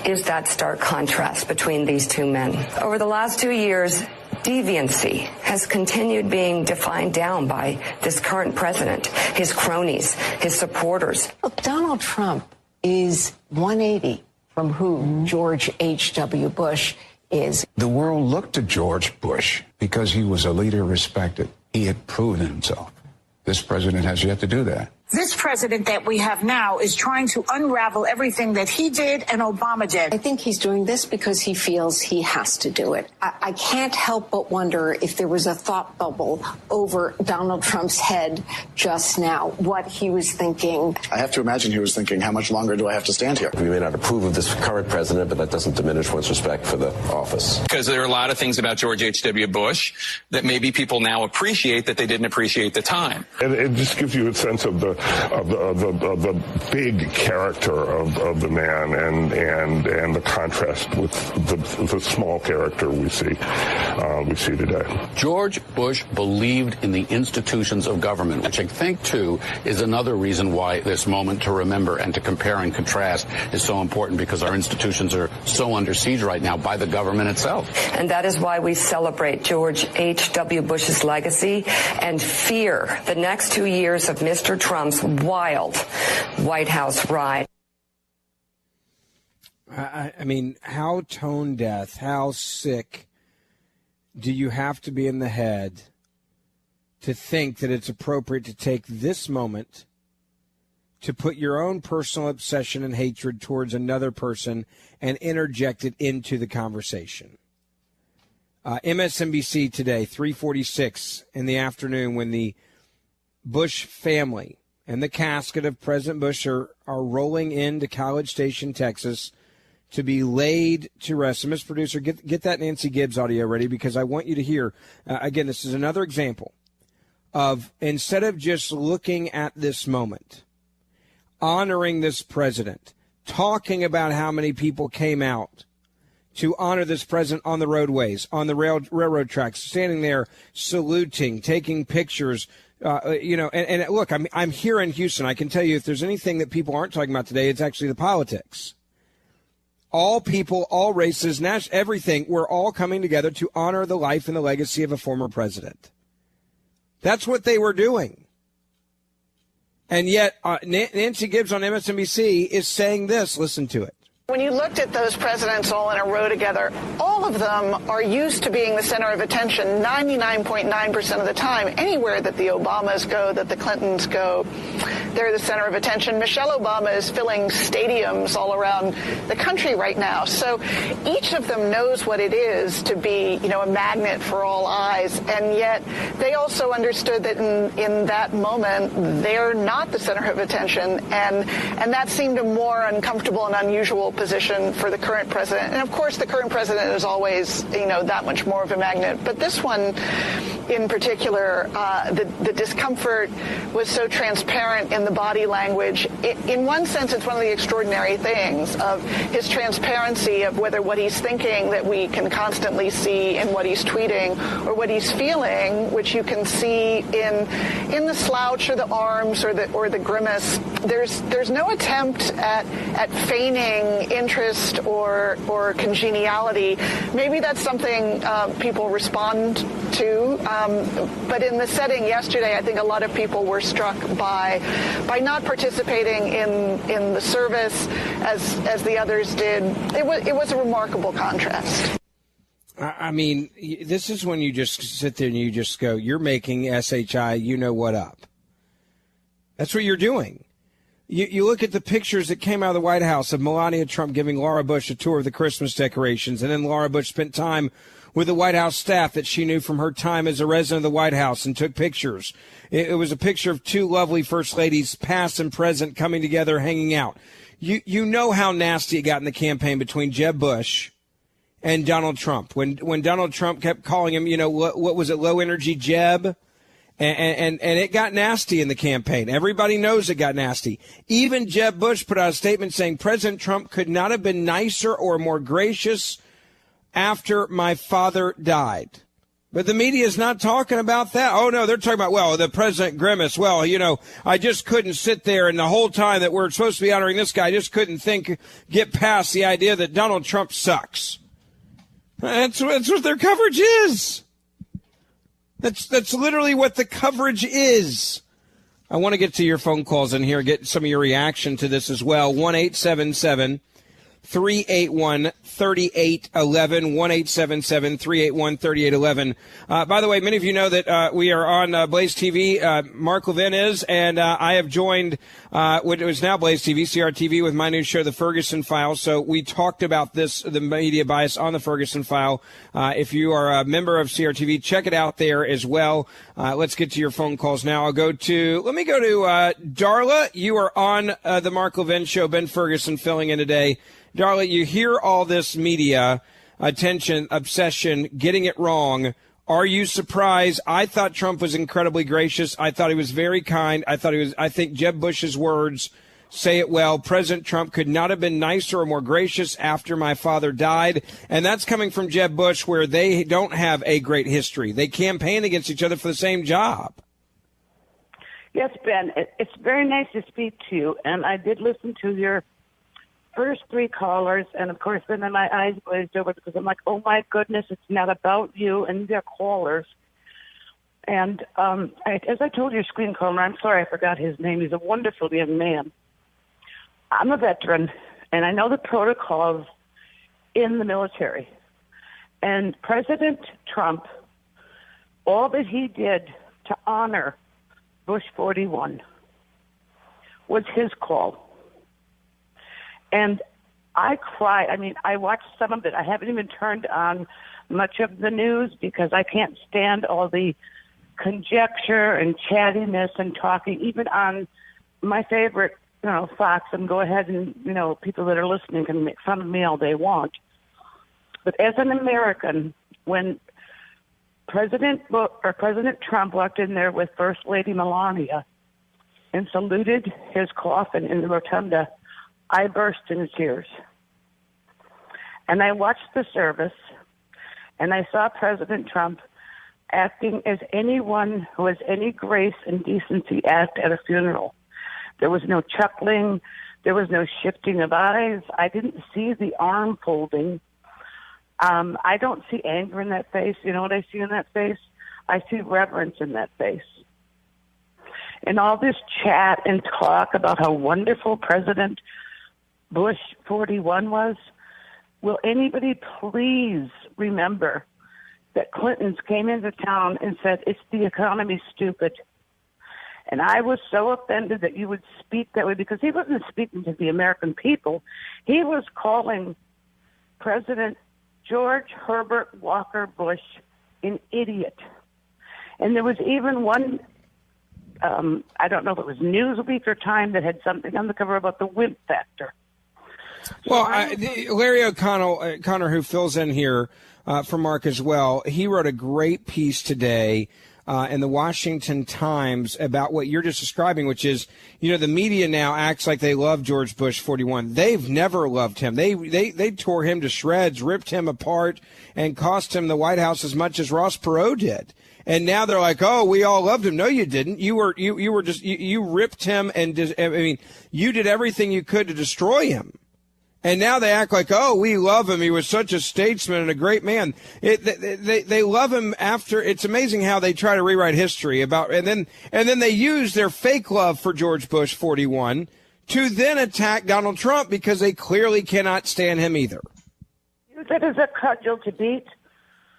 is that stark contrast between these two men. Over the last 2 years, deviancy has continued being defined down by this current president, his cronies, his supporters. Look, Donald Trump is 180 from who George H.W. Bush is. The world looked to George Bush because he was a leader respected. He had proven himself. This president has yet to do that. This president that we have now is trying to unravel everything that he did and Obama did. I think he's doing this because he feels he has to do it. I can't help but wonder if there was a thought bubble over Donald Trump's head just now, what he was thinking. I have to imagine he was thinking, how much longer do I have to stand here? We may not approve of this current president, but that doesn't diminish one's respect for the office. Because there are a lot of things about George H.W. Bush that maybe people now appreciate that they didn't appreciate at the time. And it just gives you a sense of the big character of the man and the contrast with the small character we see today. George Bush believed in the institutions of government, which I think, too, is another reason why this moment to remember and to compare and contrast is so important, because our institutions are so under siege right now by the government itself. And that is why we celebrate George H.W. Bush's legacy and fear the next 2 years of Mr. Trump's wild White House ride. I mean, how tone deaf, how sick do you have to be in the head to think that it's appropriate to take this moment to put your own personal obsession and hatred towards another person and interject it into the conversation? MSNBC today, 3:46 in the afternoon, when the Bush family and the casket of President Bush are rolling into College Station, Texas, to be laid to rest. So, Mr. Producer, get that Nancy Gibbs audio ready, because I want you to hear, again, this is another example of, instead of just looking at this moment, honoring this president, talking about how many people came out to honor this president on the roadways, on the railroad tracks, standing there saluting, taking pictures. And look, I'm here in Houston. I can tell you, if there's anything that people aren't talking about today, it's actually the politics. All people, all races, everything, we're all coming together to honor the life and the legacy of a former president. That's what they were doing. And yet, Nancy Gibbs on MSNBC is saying this. Listen to it. When you looked at those presidents all in a row together, all of them are used to being the center of attention 99.9% of the time. Anywhere that the Obamas go, that the Clintons go, they're the center of attention. Michelle Obama is filling stadiums all around the country right now. So each of them knows what it is to be, a magnet for all eyes. And yet they also understood that in that moment, they're not the center of attention. And that seemed a more uncomfortable and unusual position for the current president. And of course, the current president is always, that much more of a magnet. But this one in particular, the discomfort was so transparent in the body language. In one sense, it's one of the extraordinary things of his transparency of whether what he's thinking that we can constantly see in what he's tweeting or what he's feeling, which you can see in the slouch or the arms or the grimace. There's no attempt at feigning interest or congeniality. Maybe that's something people respond to. But in the setting yesterday, I think a lot of people were struck by not participating in the service as the others did. It was a remarkable contrast. I mean, this is when you just sit there and you just go, you're making SHI, you know what up. That's what you're doing. You look at the pictures that came out of the White House of Melania Trump giving Laura Bush a tour of the Christmas decorations, and then Laura Bush spent time with the White House staff that she knew from her time as a resident of the White House and took pictures. It was a picture of two lovely first ladies, past and present, coming together, hanging out. You know how nasty it got in the campaign between Jeb Bush and Donald Trump. When Donald Trump kept calling him, what was it, low energy Jeb? And it got nasty in the campaign. Everybody knows it got nasty. Even Jeb Bush put out a statement saying President Trump could not have been nicer or more gracious after my father died. But the media is not talking about that. Oh, no, they're talking about, well, the President Grimace. Well, I just couldn't sit there, and the whole time that we're supposed to be honoring this guy, I just couldn't get past the idea that Donald Trump sucks. That's what their coverage is. That's literally what the coverage is. I want to get to your phone calls in here, get some of your reaction to this as well. 1-877-381-3811, 1-877-381-3811. By the way, many of you know that we are on Blaze TV. Mark Levin is, and I have joined what is now Blaze TV, CRTV, with my new show, The Ferguson File. So we talked about the media bias on The Ferguson File. If you are a member of CRTV, check it out there as well. Let's get to your phone calls now. Let me go to Darla. You are on the Mark Levin Show. Ben Ferguson filling in today. Darla, you hear all this media attention, obsession, getting it wrong. Are you surprised? I thought Trump was incredibly gracious. I thought he was very kind. I think Jeb Bush's words say it well. President Trump could not have been nicer or more gracious after my father died. And that's coming from Jeb Bush, where they don't have a great history. They campaign against each other for the same job. Yes, Ben, it's very nice to speak to you. And I did listen to your first three callers, and of course then my eyes glazed over because I'm like, oh my goodness, it's not about you and their callers. And as I told your screen caller, I'm sorry I forgot his name. He's a wonderful young man. I'm a veteran, and I know the protocols in the military. And President Trump, all that he did to honor Bush 41 was his call. And I cried. I mean, I watched some of it. I haven't even turned on much of the news because I can't stand all the conjecture and chattiness and talking, even on my favorite, Fox. And go ahead and, people that are listening can make fun of me all they want. But as an American, when President Trump walked in there with First Lady Melania and saluted his coffin in the rotunda, I burst into tears. And I watched the service, and I saw President Trump acting as anyone who has any grace and decency act at a funeral. There was no chuckling. There was no shifting of eyes. I didn't see the arm folding. I don't see anger in that face. You know what I see in that face? I see reverence in that face. And all this chat and talk about how wonderful President Bush 41 was, will anybody please remember that Clintons came into town and said, it's the economy, stupid. And I was so offended that you would speak that way, because he wasn't speaking to the American people. He was calling President George Herbert Walker Bush an idiot. And there was even one, I don't know if it was Newsweek or Time, that had something on the cover about the wimp factor. Well, Larry O'Connor, who fills in here for Mark as well, he wrote a great piece today in the Washington Times about what you're just describing, which is, the media now acts like they love George Bush 41. They've never loved him. They tore him to shreds, ripped him apart, and cost him the White House as much as Ross Perot did. And now they're like, oh, we all loved him. No, you didn't. You ripped him, and you did everything you could to destroy him. And now they act like, oh, we love him. He was such a statesman and a great man. They love him after. It's amazing how they try to rewrite history and then they use their fake love for George Bush 41 to then attack Donald Trump because they clearly cannot stand him either. Use it as a cudgel to beat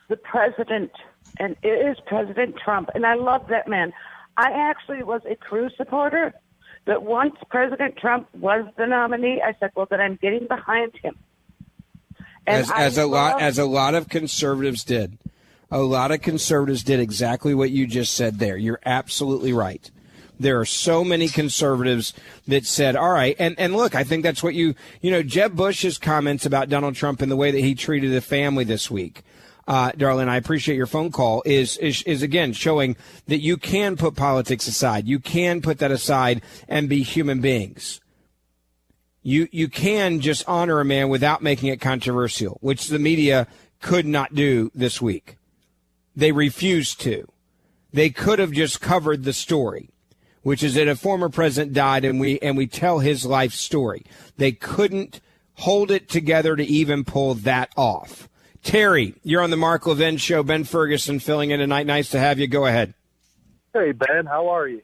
the president, and it is President Trump. And I love that man. I actually was a Cruz supporter But once President Trump was the nominee, I said, well, then I'm getting behind him. And as a lot of conservatives did. A lot of conservatives did exactly what you just said there. You're absolutely right. There are so many conservatives that said, all right, and look, I think that's what Jeb Bush's comments about Donald Trump and the way that he treated the family this week. Darlene, I appreciate your phone call, is again showing that you can put politics aside. You can put that aside and be human beings. You can just honor a man without making it controversial, which the media could not do this week. They refused to. They could have just covered the story, which is that a former president died and we tell his life story. They couldn't hold it together to even pull that off. Terry, you're on the Mark Levin Show. Ben Ferguson filling in tonight. Nice to have you. Go ahead. Hey, Ben. How are you?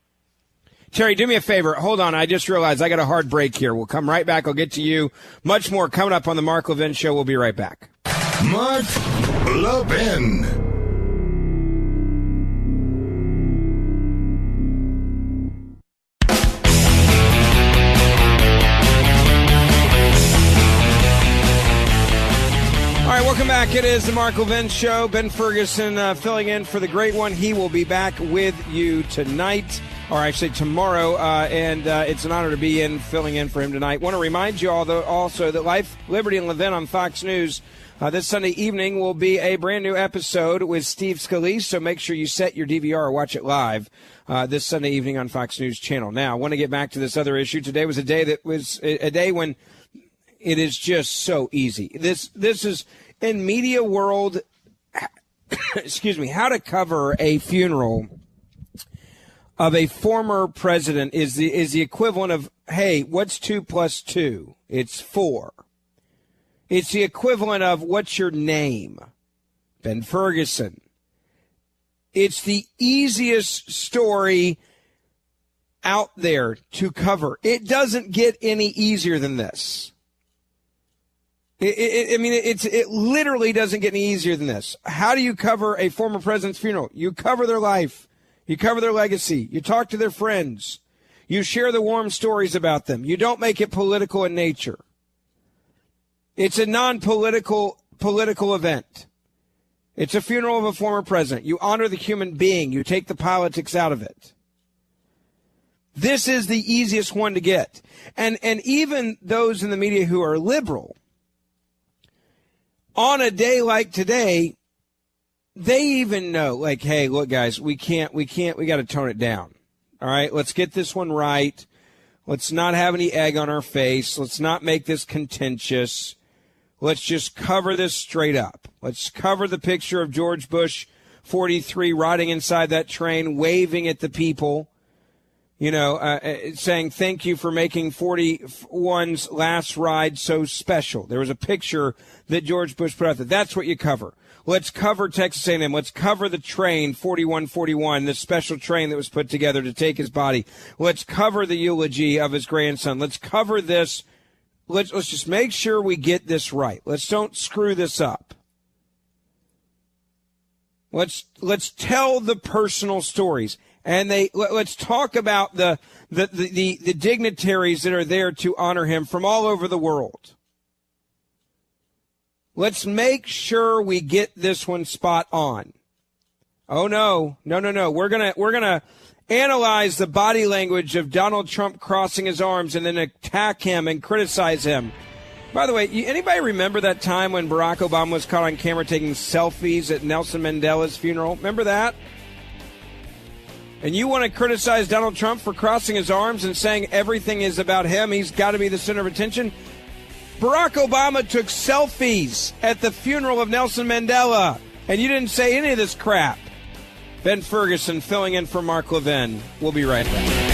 Terry, do me a favor. Hold on. I just realized I got a hard break here. We'll come right back. I'll get to you. Much more coming up on the Mark Levin Show. We'll be right back. Mark Levin. All right, welcome back. It is the Mark Levin Show. Ben Ferguson filling in for the great one. He will be back with you tonight, or actually tomorrow, and it's an honor to be filling in for him tonight. Want to remind you all, also that Life, Liberty, and Levin on Fox News this Sunday evening will be a brand new episode with Steve Scalise, so make sure you set your DVR or watch it live this Sunday evening on Fox News Channel. Now, I want to get back to this other issue. Today was a day when it is just so easy. This is in media world, excuse me, how to cover a funeral of a former president is the equivalent of, hey, what's 2 + 2? It's 4. It's the equivalent of, what's your name? Ben Ferguson. It's the easiest story out there to cover. It doesn't get any easier than this. It literally doesn't get any easier than this. How do you cover a former president's funeral? You cover their life. You cover their legacy. You talk to their friends. You share the warm stories about them. You don't make it political in nature. It's a non-political event. It's a funeral of a former president. You honor the human being. You take the politics out of it. This is the easiest one to get. And even those in the media who are liberal, on a day like today, they even know, like, hey, look, guys, we got to tone it down. All right, let's get this one right. Let's not have any egg on our face. Let's not make this contentious. Let's just cover this straight up. Let's cover the picture of George Bush, 43, riding inside that train, waving at the people, saying thank you for making 41's last ride so special. There was a picture that George Bush put out there. That's what you cover. Let's cover Texas A&M. Let's cover the train, 4141, this special train that was put together to take his body. Let's cover the eulogy of his grandson. Let's cover this. Let's just make sure we get this right. Let's don't screw this up. Let's tell the personal stories. And let's talk about the dignitaries that are there to honor him from all over the world. Let's make sure we get this one spot on. Oh no. We're gonna analyze the body language of Donald Trump crossing his arms and then attack him and criticize him. By the way, anybody remember that time when Barack Obama was caught on camera taking selfies at Nelson Mandela's funeral? Remember that? And you want to criticize Donald Trump for crossing his arms and saying everything is about him, he's got to be the center of attention? Barack Obama took selfies at the funeral of Nelson Mandela, and you didn't say any of this crap. Ben Ferguson filling in for Mark Levin. We'll be right back.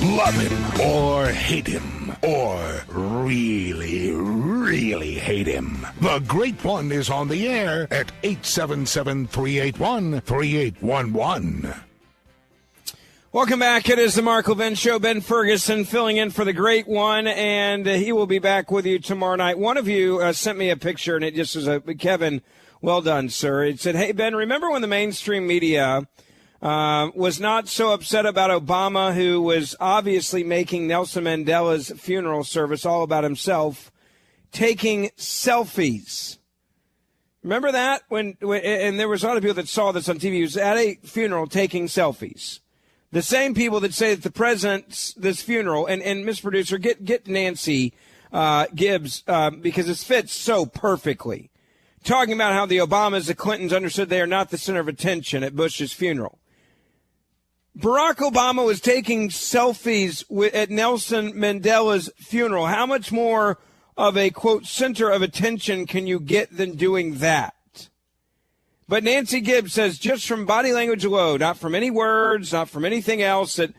Love him or hate him or really, really hate him. The Great One is on the air at 877-381-3811. Welcome back. It is the Mark Levin Show. Ben Ferguson filling in for the great one, and he will be back with you tomorrow night. One of you sent me a picture, and it just was Kevin, well done, sir. It said, hey, Ben, remember when the mainstream media was not so upset about Obama, who was obviously making Nelson Mandela's funeral service all about himself, taking selfies? Remember that? When and there was a lot of people that saw this on TV. He was at a funeral taking selfies. The same people that say that the president's this funeral, and Miss Producer, get Nancy Gibbs because this fits so perfectly. Talking about how the Obamas, the Clintons understood they are not the center of attention at Bush's funeral. Barack Obama was taking selfies at Nelson Mandela's funeral. How much more of a, quote, center of attention can you get than doing that? But Nancy Gibbs says just from body language alone, not from any words, not from anything else, that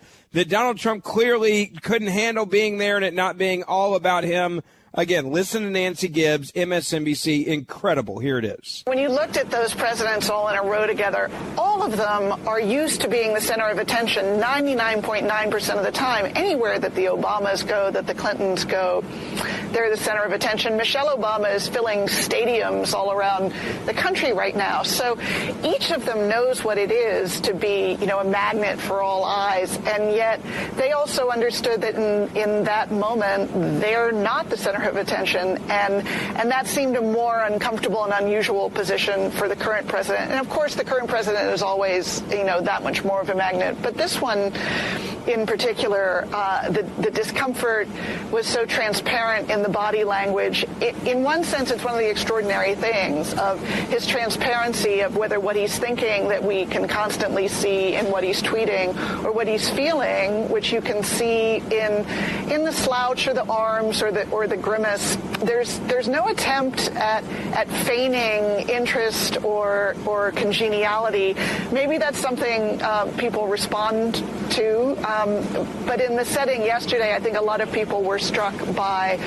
Donald Trump clearly couldn't handle being there and it not being all about him. Again, listen to Nancy Gibbs, MSNBC. Incredible. Here it is. When you looked at those presidents all in a row together, all of them are used to being the center of attention 99.9% of the time. Anywhere that the Obamas go, that the Clintons go, they're the center of attention. Michelle Obama is filling stadiums all around the country right now. So each of them knows what it is to be, a magnet for all eyes. And yet they also understood that in that moment, they're not the center of attention, and that seemed a more uncomfortable and unusual position for the current president. And of course, the current president is always, that much more of a magnet. But this one, in particular, the discomfort was so transparent in the body language. In one sense, it's one of the extraordinary things of his transparency of whether what he's thinking that we can constantly see in what he's tweeting or what he's feeling, which you can see in the slouch or the arms or the grimace. There's no attempt at feigning interest or congeniality. Maybe that's something people respond to. But in the setting yesterday, I think a lot of people were struck by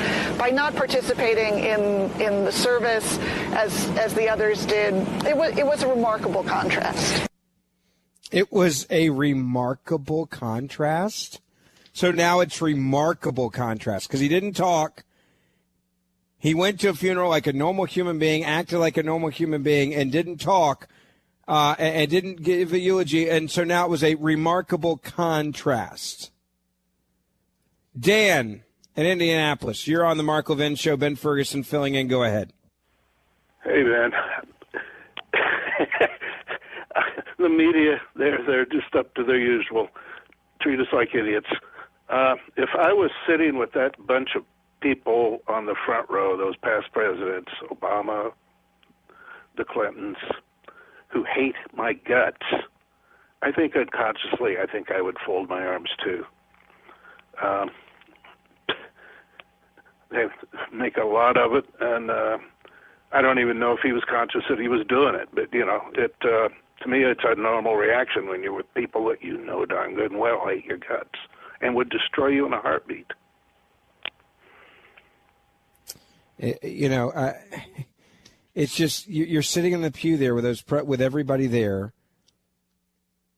not participating in the service as the others did. It was a remarkable contrast. It was a remarkable contrast. So now it's remarkable contrast because he didn't talk. He went to a funeral like a normal human being, acted like a normal human being, and didn't talk and didn't give a eulogy. And so now it was a remarkable contrast. Dan in Indianapolis, you're on the Mark Levin Show. Ben Ferguson filling in. Go ahead. Hey, man. The media, they're just up to their usual. Treat us like idiots. If I was sitting with that bunch of people on the front row, those past presidents, Obama, the Clintons, who hate my guts, I think unconsciously, I would fold my arms too. They make a lot of it, and I don't even know if he was conscious that he was doing it. But, to me, it's a normal reaction when you're with people that you know darn good and well hate your guts and would destroy you in a heartbeat. It's just you're sitting in the pew there with everybody there.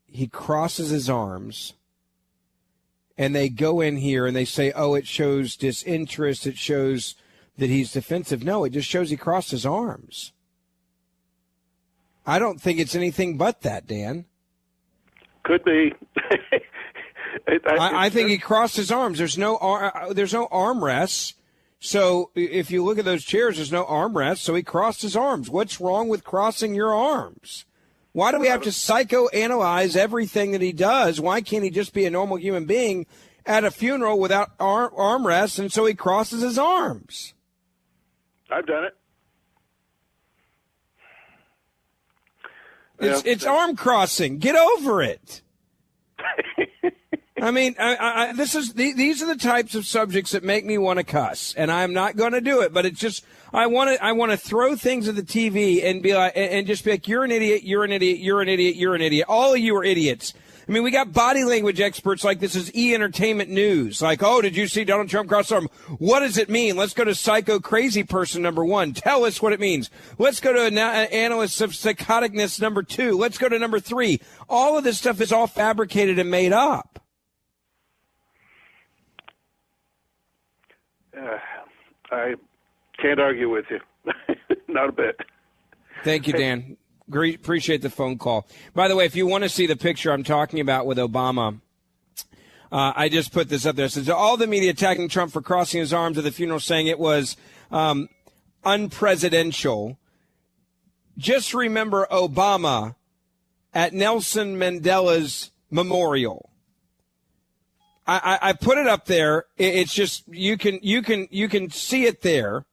He crosses his arms, and they go in here and they say, "Oh, it shows disinterest. It shows that he's defensive." No, it just shows he crossed his arms. I don't think it's anything but that, Dan. Could be. I think he crossed his arms. There's no armrests. So if you look at those chairs, there's no armrests. So he crossed his arms. What's wrong with crossing your arms? Why do we have to psychoanalyze everything that he does? Why can't he just be a normal human being at a funeral without armrests? And so he crosses his arms. I've done it. It's arm crossing. Get over it. I mean, these are the types of subjects that make me want to cuss, and I'm not going to do it. But it's just I want to throw things at the TV and be like, and just be like, you're an idiot, you're an idiot, you're an idiot, you're an idiot. All of you are idiots. I mean, we got body language experts like this is E-Entertainment News. Like, oh, did you see Donald Trump cross the arm? What does it mean? Let's go to psycho crazy person number 1. Tell us what it means. Let's go to analyst of psychoticness number 2. Let's go to number 3. All of this stuff is all fabricated and made up. I can't argue with you. Not a bit. Thank you, Dan. Great, appreciate the phone call. By the way, if you want to see the picture I'm talking about with Obama, I just put this up there. It says, all the media attacking Trump for crossing his arms at the funeral, saying it was unpresidential. Just remember Obama at Nelson Mandela's memorial. I put it up there. It's just you can see it there.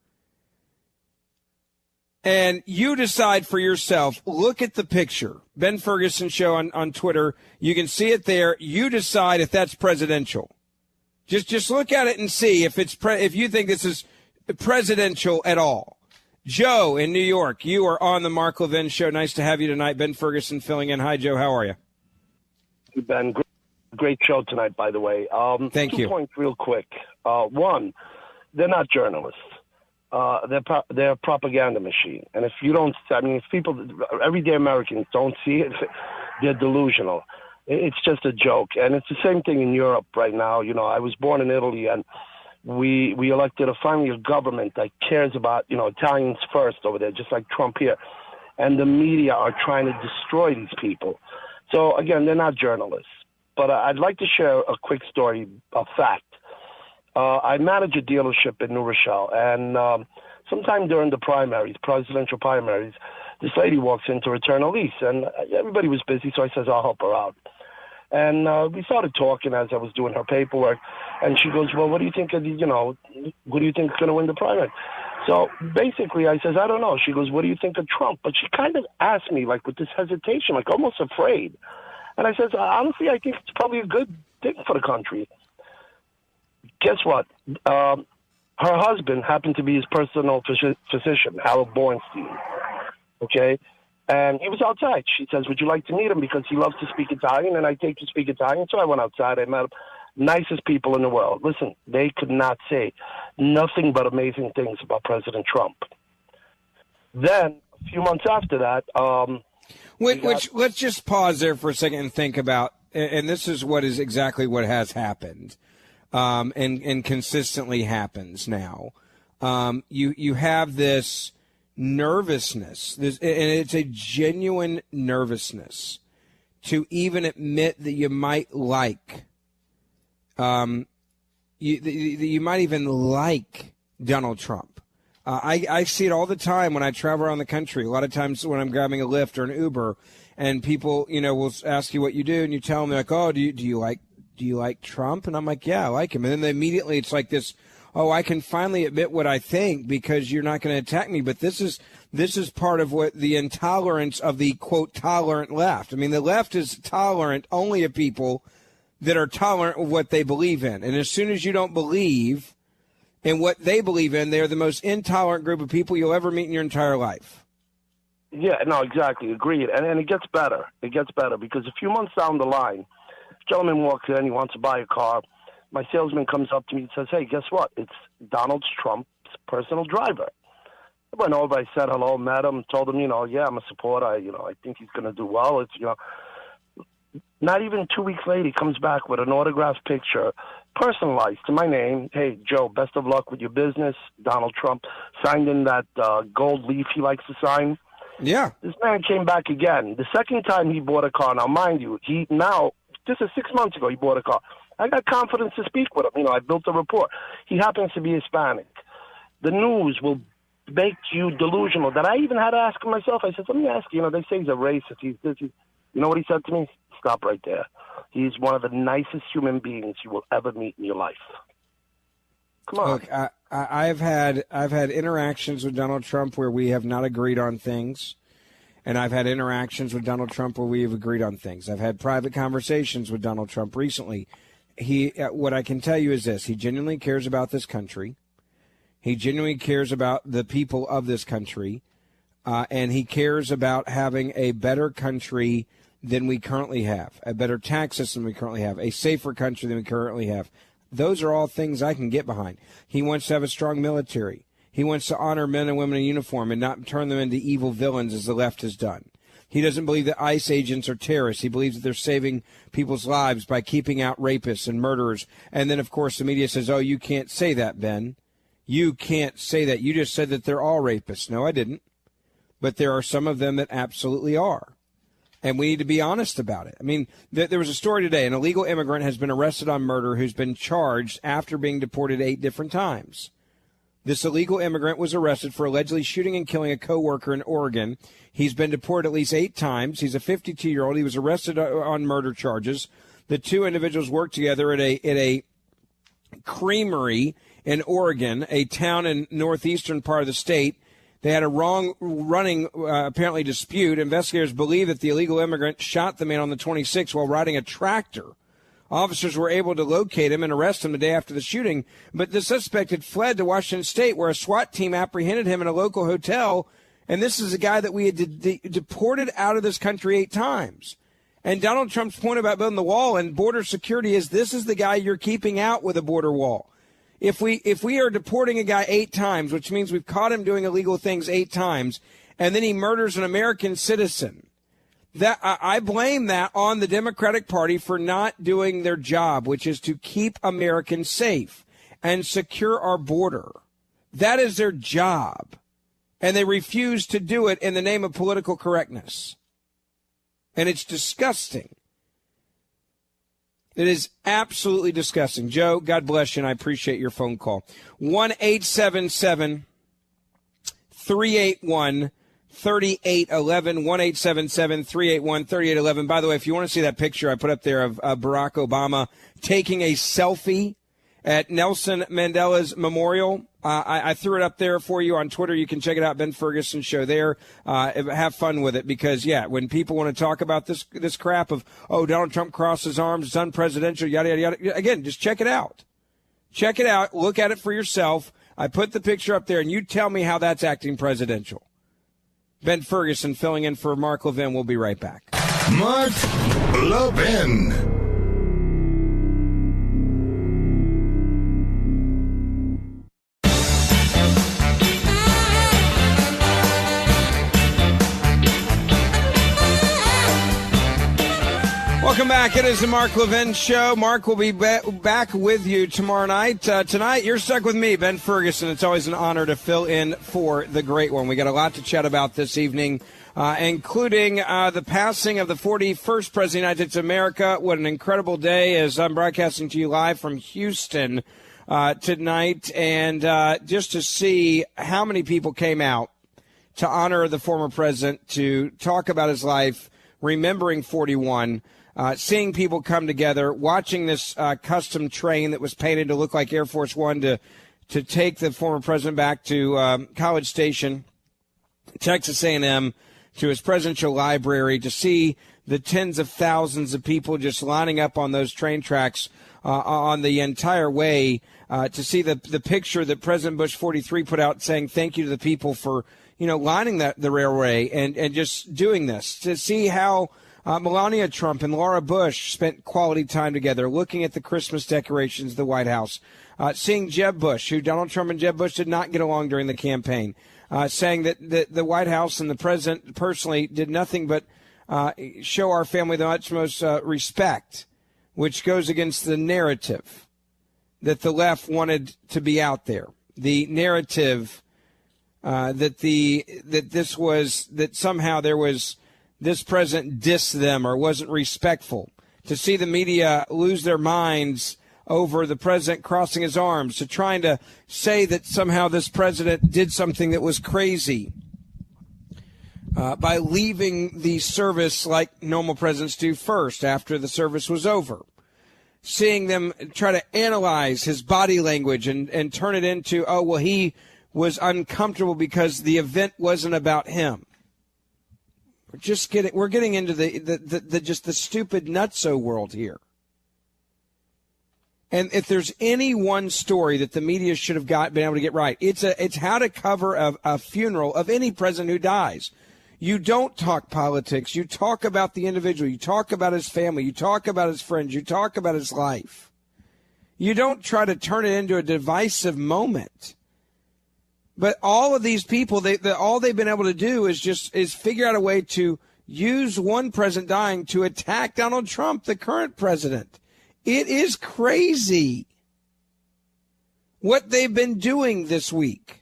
And you decide for yourself. Look at the picture. Ben Ferguson Show on Twitter. You can see it there. You decide if that's presidential. Just look at it and see if if you think this is presidential at all. Joe in New York, you are on the Mark Levin Show. Nice to have you tonight. Ben Ferguson filling in. Hi, Joe. How are you? Ben, great show tonight, by the way. Thank you. 2 points real quick. One, they're not journalists. They're a propaganda machine. And if you don't, I mean, if people, everyday Americans don't see it, they're delusional. It's just a joke. And it's the same thing in Europe right now. You know, I was born in Italy, and we elected finally a government that cares about, Italians first over there, just like Trump here. And the media are trying to destroy these people. So, again, they're not journalists. But I'd like to share a quick story, a fact. I manage a dealership in New Rochelle, and sometime during the primaries, presidential primaries, this lady walks in to return a lease, and everybody was busy, so I says, I'll help her out. And we started talking as I was doing her paperwork, and she goes, well, what do you think what do you think is going to win the primary? So basically I says, I don't know. She goes, what do you think of Trump? But she kind of asked me, like, with this hesitation, like almost afraid. And I says, honestly, I think it's probably a good thing for the country. Guess what? Her husband happened to be his personal physician, Harold Bornstein. Okay? And he was outside. She says, would you like to meet him? Because he loves to speak Italian, and I take to speak Italian. So I went outside. I met him. Nicest people in the world. Listen, they could not say nothing but amazing things about President Trump. Then, a few months after that... let's just pause there for a second and think about, and this is exactly what has happened. And consistently happens now. You have this nervousness, and it's a genuine nervousness to even admit that you might like, you might even like Donald Trump. I see it all the time when I travel around the country. A lot of times when I'm grabbing a Lyft or an Uber, and people, will ask you what you do, and you tell them, like, oh, do you like Trump? And I'm like, yeah, I like him. And then immediately it's like this, oh, I can finally admit what I think because you're not going to attack me. But this is part of what the intolerance of the, quote, tolerant left. I mean, the left is tolerant only of people that are tolerant of what they believe in. And as soon as you don't believe in what they believe in, they're the most intolerant group of people you'll ever meet in your entire life. Yeah, no, exactly. Agreed. And it gets better. It gets better because a few months down the line, gentleman walks in, he wants to buy a car. My salesman comes up to me and says, hey, guess what? It's Donald Trump's personal driver. I went over, I said hello, met him, told him, yeah, I'm a supporter. I think he's going to do well. It's, not even 2 weeks later, he comes back with an autographed picture, personalized to my name. Hey, Joe, best of luck with your business. Donald Trump signed in that gold leaf he likes to sign. Yeah. This man came back again. The second time he bought a car, now mind you, this is 6 months ago he bought a car. I got confidence to speak with him. I built a rapport. He happens to be Hispanic. The news will make you delusional that I even had to ask him myself. I said, let me ask you, they say he's a racist. He's this. You know what he said to me? Stop right there. He's one of the nicest human beings you will ever meet in your life. Come on. Look, I've had interactions with Donald Trump where we have not agreed on things. And I've had interactions with Donald Trump where we have agreed on things. I've had private conversations with Donald Trump recently. What I can tell you is this. He genuinely cares about this country. He genuinely cares about the people of this country. And he cares about having a better country than we currently have, a better tax system than we currently have, a safer country than we currently have. Those are all things I can get behind. He wants to have a strong military. He wants to honor men and women in uniform and not turn them into evil villains as the left has done. He doesn't believe that ICE agents are terrorists. He believes that they're saving people's lives by keeping out rapists and murderers. And then, of course, the media says, oh, you can't say that, Ben. You can't say that. You just said that they're all rapists. No, I didn't. But there are some of them that absolutely are. And we need to be honest about it. I mean, there was a story today. An illegal immigrant has been arrested on murder who's been charged after being deported 8 different times. This illegal immigrant was arrested for allegedly shooting and killing a coworker in Oregon. He's been deported at least 8 times. He's a 52-year-old. He was arrested on murder charges. The 2 individuals worked together at a creamery in Oregon, a town in northeastern part of the state. They had a wrong-running, apparently, dispute. Investigators believe that the illegal immigrant shot the man on the 26th while riding a tractor. Officers were able to locate him and arrest him the day after the shooting, but the suspect had fled to Washington State, where a SWAT team apprehended him in a local hotel. And this is a guy that we had deported out of this country 8 times. And Donald Trump's point about building the wall and border security is this is the guy you're keeping out with a border wall. If we are deporting a guy 8 times, which means we've caught him doing illegal things 8 times, and then he murders an American citizen, that I blame that on the Democratic Party for not doing their job, which is to keep Americans safe and secure our border. That is their job. And they refuse to do it in the name of political correctness. And it's disgusting. It is absolutely disgusting. Joe, God bless you, and I appreciate your phone call. 1-877-381-3811, 1-877-381-3811. By the way, if you want to see that picture I put up there of Barack Obama taking a selfie at Nelson Mandela's memorial, I threw it up there for you on Twitter. You can check it out, Ben Ferguson Show there. Have fun with it because, yeah, when people want to talk about this crap of, oh, Donald Trump crossed his arms, it's unpresidential, yada, yada, yada. Again, just check it out. Check it out. Look at it for yourself. I put the picture up there, and you tell me how that's acting presidential. Ben Ferguson filling in for Mark Levin. We'll be right back. Mark Levin. Welcome back. It is the Mark Levin Show. Mark will be back with you tomorrow night. Tonight, you're stuck with me, Ben Ferguson. It's always an honor to fill in for the great one. We got a lot to chat about this evening, including the passing of the 41st President of the United States of America. What an incredible day as I'm broadcasting to you live from Houston tonight. And just to see how many people came out to honor the former president, to talk about his life, remembering 41, seeing people come together, watching this custom train that was painted to look like Air Force One to take the former president back to College Station, Texas A&M, to his presidential library, to see the tens of thousands of people just lining up on those train tracks on the entire way, to see the picture that President Bush 43 put out saying thank you to the people for, lining the railway and just doing this, to see how Melania Trump and Laura Bush spent quality time together, looking at the Christmas decorations of the White House, seeing Jeb Bush, who Donald Trump and Jeb Bush did not get along during the campaign, saying that the White House and the president personally did nothing but show our family the utmost respect, which goes against the narrative that the left wanted to be out there. The narrative that somehow there was this president dissed them or wasn't respectful. To see the media lose their minds over the president crossing his arms, to trying to say that somehow this president did something that was crazy by leaving the service like normal presidents do first after the service was over. Seeing them try to analyze his body language and turn it into, oh, well, he was uncomfortable because the event wasn't about him. We're getting into the stupid nutso world here. And if there's any one story that the media should have been able to get right, it's how to cover a funeral of any president who dies. You don't talk politics. You talk about the individual. You talk about his family. You talk about his friends. You talk about his life. You don't try to turn it into a divisive moment. But all of these people, all they've been able to do is figure out a way to use one president dying to attack Donald Trump, the current president. It is crazy what they've been doing this week.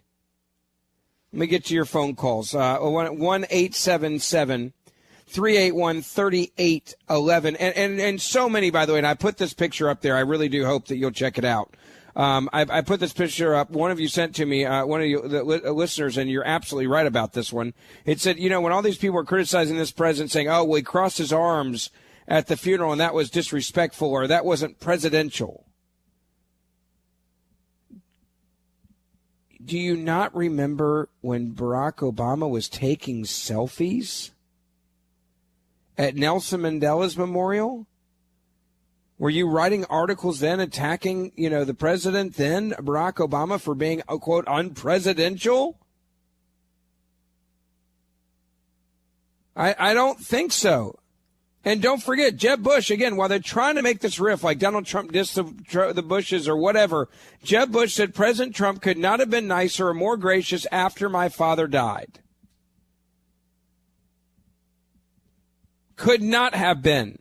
Let me get to your phone calls. 1-877-381-3811. And so many, by the way, and I put this picture up there. I really do hope that you'll check it out. I put this picture up. One of you sent to me, one of you, the listeners, and you're absolutely right about this one. It said, when all these people are criticizing this president, saying, oh, well, he crossed his arms at the funeral and that was disrespectful or that wasn't presidential. Do you not remember when Barack Obama was taking selfies at Nelson Mandela's memorial? Were you writing articles then attacking, the president then, Barack Obama, for being, quote, unpresidential? I don't think so. And don't forget, Jeb Bush, again, while they're trying to make this riff like Donald Trump dissed the Bushes or whatever, Jeb Bush said President Trump could not have been nicer or more gracious after my father died. Could not have been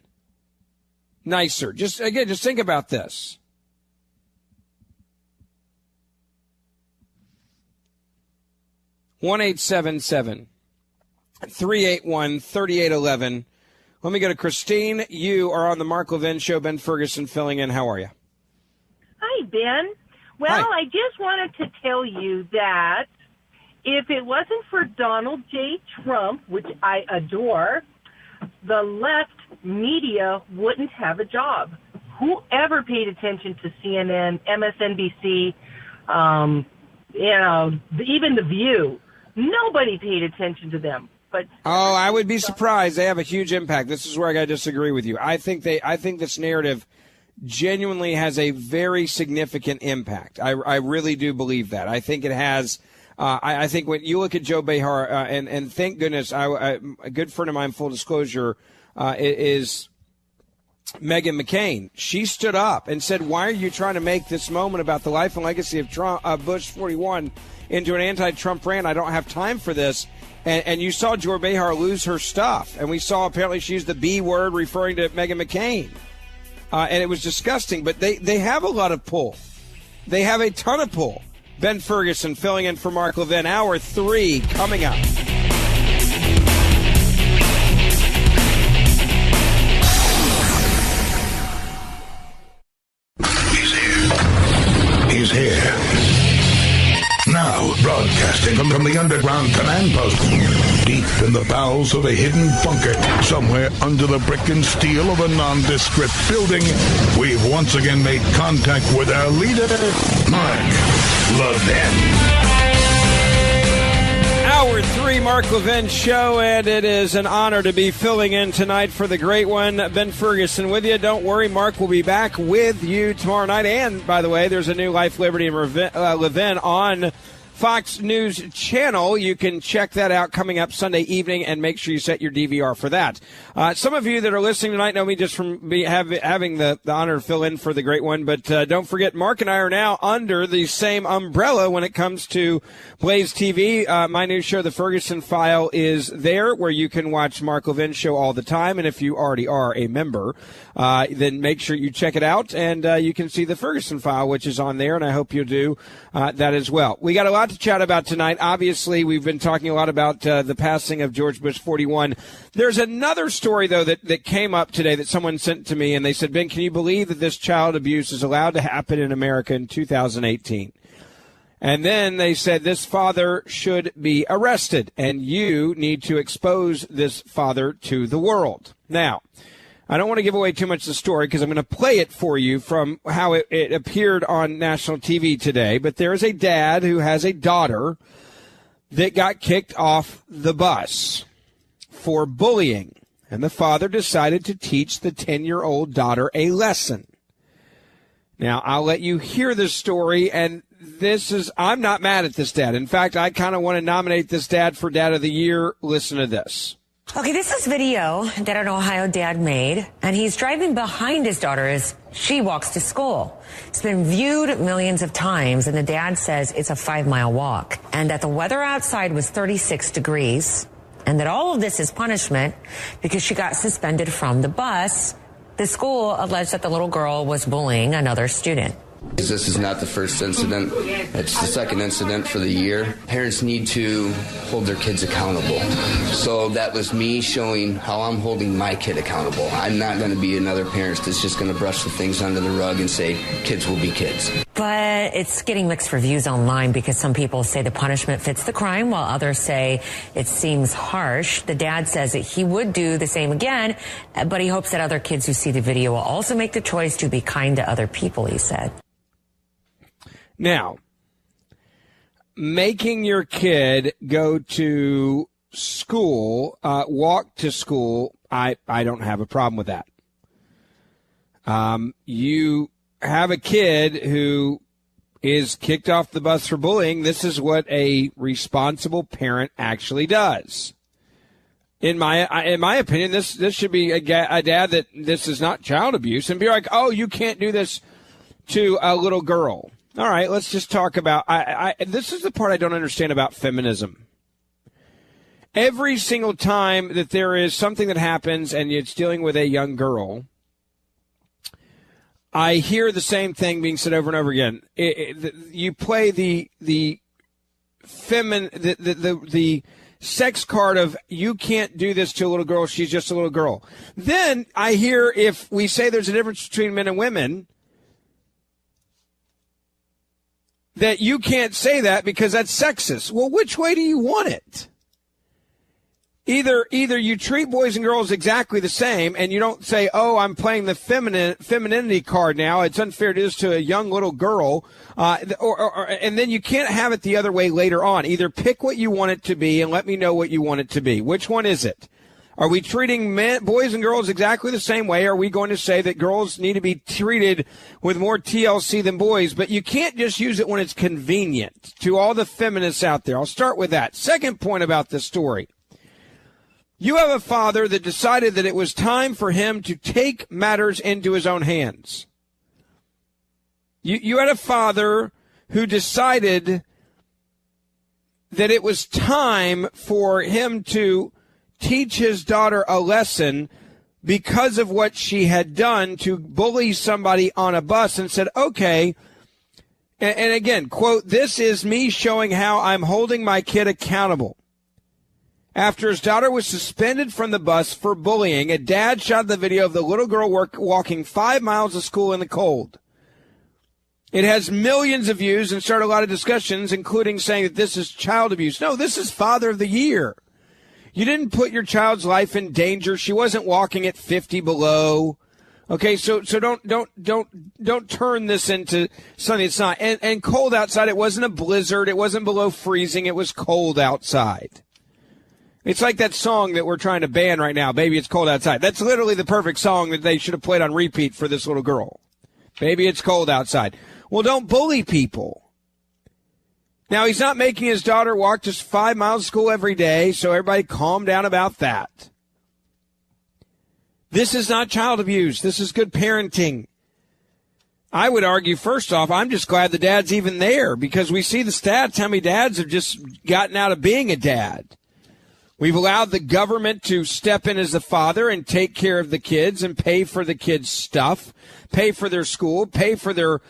nicer. Just think about this. One 877-381-3811. Let me go to Christine. You are on the Mark Levin Show. Ben Ferguson filling in. How are you? Hi, Ben. Well, Hi. I just wanted to tell you that if it wasn't for Donald J. Trump, which I adore, the left media wouldn't have a job. Whoever paid attention to CNN, MSNBC, even The View, nobody paid attention to them. But I would be surprised. They have a huge impact. This is where I got to disagree with you. I think this narrative genuinely has a very significant impact. I really do believe that. I think it has. I think when you look at Joe Behar, and thank goodness, a good friend of mine, full disclosure, is Meghan McCain. She stood up and said, why are you trying to make this moment about the life and legacy of Bush 41 into an anti-Trump rant? I don't have time for this. And you saw Joy Behar lose her stuff. And we saw apparently she used the B word referring to Meghan McCain. And it was disgusting. But they have a lot of pull. They have a ton of pull. Ben Ferguson filling in for Mark Levin. Hour 3 coming up. He's here. Now, broadcasting from the underground command post, deep in the bowels of a hidden bunker, somewhere under the brick and steel of a nondescript building, we've once again made contact with our leader, Mark Levin. Hour 3, Mark Levin Show, and it is an honor to be filling in tonight for the great one, Ben Ferguson with you. Don't worry, Mark will be back with you tomorrow night. And, by the way, there's a new Life, Liberty, and Levin on Fox News Channel. You can check that out coming up Sunday evening, and make sure you set your DVR for that. Some of you that are listening tonight know me just from having the honor to fill in for the great one, but don't forget, Mark and I are now under the same umbrella when it comes to Blaze TV. My new show, The Ferguson File, is there, where you can watch Mark Levin Show all the time, and if you already are a member, then make sure you check it out, and you can see The Ferguson File, which is on there, and I hope you'll do that as well. We got a lot to chat about tonight. Obviously, we've been talking a lot about the passing of George Bush 41. There's another story, though, that came up today that someone sent to me, and they said, Ben, can you believe that this child abuse is allowed to happen in America in 2018? And then they said this father should be arrested, and you need to expose this father to the world. Now, I don't want to give away too much of the story because I'm going to play it for you from how it appeared on national TV today. But there is a dad who has a daughter that got kicked off the bus for bullying. And the father decided to teach the 10-year-old daughter a lesson. Now, I'll let you hear this story, and I'm not mad at this dad. In fact, I kind of want to nominate this dad for Dad of the Year. Listen to this. Okay, this is video that an Ohio dad made, and he's driving behind his daughter as she walks to school. It's been viewed millions of times, and the dad says it's a 5-mile walk, and that the weather outside was 36 degrees, and that all of this is punishment because she got suspended from the bus. The school alleged that the little girl was bullying another student. This is not the first incident. It's the second incident for the year. Parents need to hold their kids accountable. So that was me showing how I'm holding my kid accountable. I'm not going to be another parent that's just going to brush the things under the rug and say kids will be kids. But it's getting mixed reviews online because some people say the punishment fits the crime while others say it seems harsh. The dad says that he would do the same again, but he hopes that other kids who see the video will also make the choice to be kind to other people, he said. Now, making your kid go to school, walk to school, I don't have a problem with that. You have a kid who is kicked off the bus for bullying. This is what a responsible parent actually does. In my opinion, this should be a dad that this is not child abuse and be like, oh, you can't do this to a little girl. All right, let's just talk about this is the part I don't understand about feminism. Every single time that there is something that happens and it's dealing with a young girl, I hear the same thing being said over and over again. You play the sex card of you can't do this to a little girl, she's just a little girl. Then I hear if we say there's a difference between men and women, that you can't say that because that's sexist. Well, which way do you want it? Either you treat boys and girls exactly the same and you don't say, oh, I'm playing the femininity card now. It's unfair to do this to a young little girl. And then you can't have it the other way later on. Either pick what you want it to be and let me know what you want it to be. Which one is it? Are we treating boys and girls exactly the same way? Are we going to say that girls need to be treated with more TLC than boys? But you can't just use it when it's convenient to all the feminists out there. I'll start with that. Second point about this story. You have a father that decided that it was time for him to take matters into his own hands. You had a father who decided that it was time for him to teach his daughter a lesson because of what she had done to bully somebody on a bus and said, okay, and again, quote, this is me showing how I'm holding my kid accountable. After his daughter was suspended from the bus for bullying, a dad shot the video of the little girl walking 5 miles to school in the cold. It has millions of views and started a lot of discussions, including saying that this is child abuse. No, this is Father of the Year. You didn't put your child's life in danger. She wasn't walking at 50 below. Okay, so don't turn this into something it's not. And cold outside, it wasn't a blizzard. It wasn't below freezing. It was cold outside. It's like that song that we're trying to ban right now, Baby It's Cold Outside. That's literally the perfect song that they should have played on repeat for this little girl. Baby, it's cold outside. Well, don't bully people. Now, he's not making his daughter walk just 5 miles to school every day, so everybody calm down about that. This is not child abuse. This is good parenting. I would argue, first off, I'm just glad the dad's even there because we see the stats, how many dads have just gotten out of being a dad. We've allowed the government to step in as the father and take care of the kids and pay for the kids' stuff, pay for their school, pay for their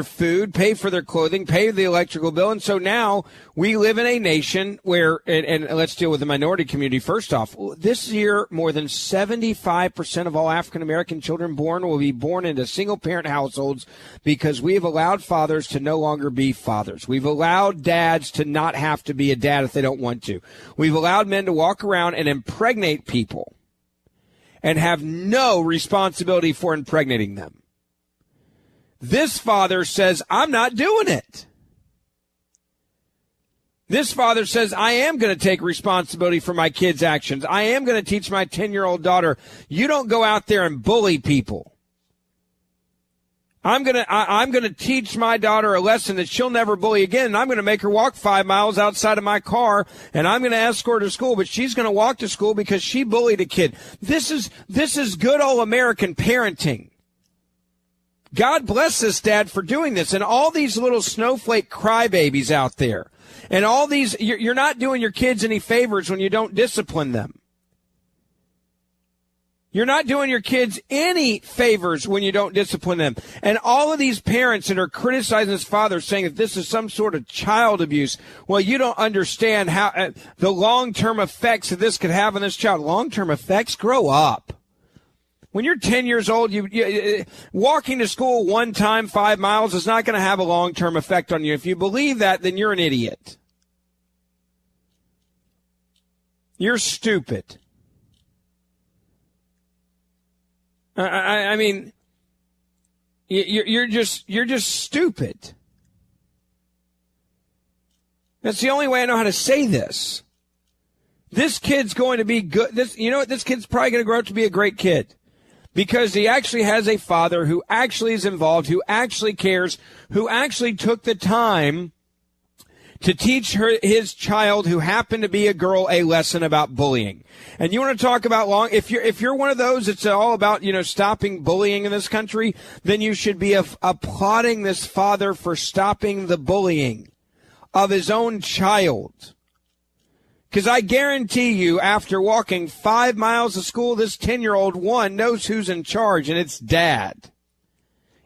food, pay for their clothing, pay the electrical bill. And so now we live in a nation where, and let's deal with the minority community first off. This year, more than 75% of all African-American children born will be born into single-parent households because we have allowed fathers to no longer be fathers. We've allowed dads to not have to be a dad if they don't want to. We've allowed men to walk around and impregnate people and have no responsibility for impregnating them. This father says, I'm not doing it. This father says, I am going to take responsibility for my kids' actions. I am going to teach my 10-year-old daughter, you don't go out there and bully people. I'm gonna teach my daughter a lesson that she'll never bully again. And I'm gonna make her walk 5 miles outside of my car, and I'm gonna escort her to school. But she's gonna walk to school because she bullied a kid. This is good old American parenting. God bless this dad for doing this, and all these little snowflake crybabies out there, and all these. You're not doing your kids any favors when you don't discipline them. You're not doing your kids any favors when you don't discipline them. And all of these parents that are criticizing this father, saying that this is some sort of child abuse, well, you don't understand how the long-term effects that this could have on this child. Long-term effects? Grow up. When you're 10 years old, you walking to school one time 5 miles is not going to have a long-term effect on you. If you believe that, then you're an idiot. You're stupid. I mean, you're just stupid. That's the only way I know how to say this. This kid's going to be good. You know what? This kid's probably going to grow up to be a great kid because he actually has a father who actually is involved, who actually cares, who actually took the time to teach his child, who happened to be a girl, a lesson about bullying. And you want to talk about if you're one of those that's all about, stopping bullying in this country, then you should be applauding this father for stopping the bullying of his own child. Because I guarantee you, after walking 5 miles to school, this 10-year-old one knows who's in charge, and it's dad.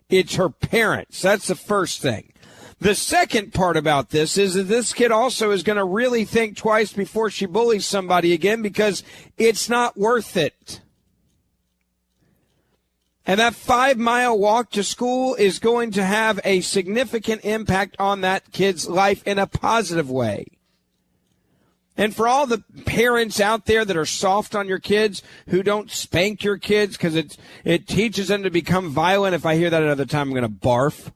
It's her parents. That's the first thing. The second part about this is that this kid also is going to really think twice before she bullies somebody again because it's not worth it. And that 5-mile walk to school is going to have a significant impact on that kid's life in a positive way. And for all the parents out there that are soft on your kids, who don't spank your kids because it teaches them to become violent, if I hear that another time, I'm going to barf.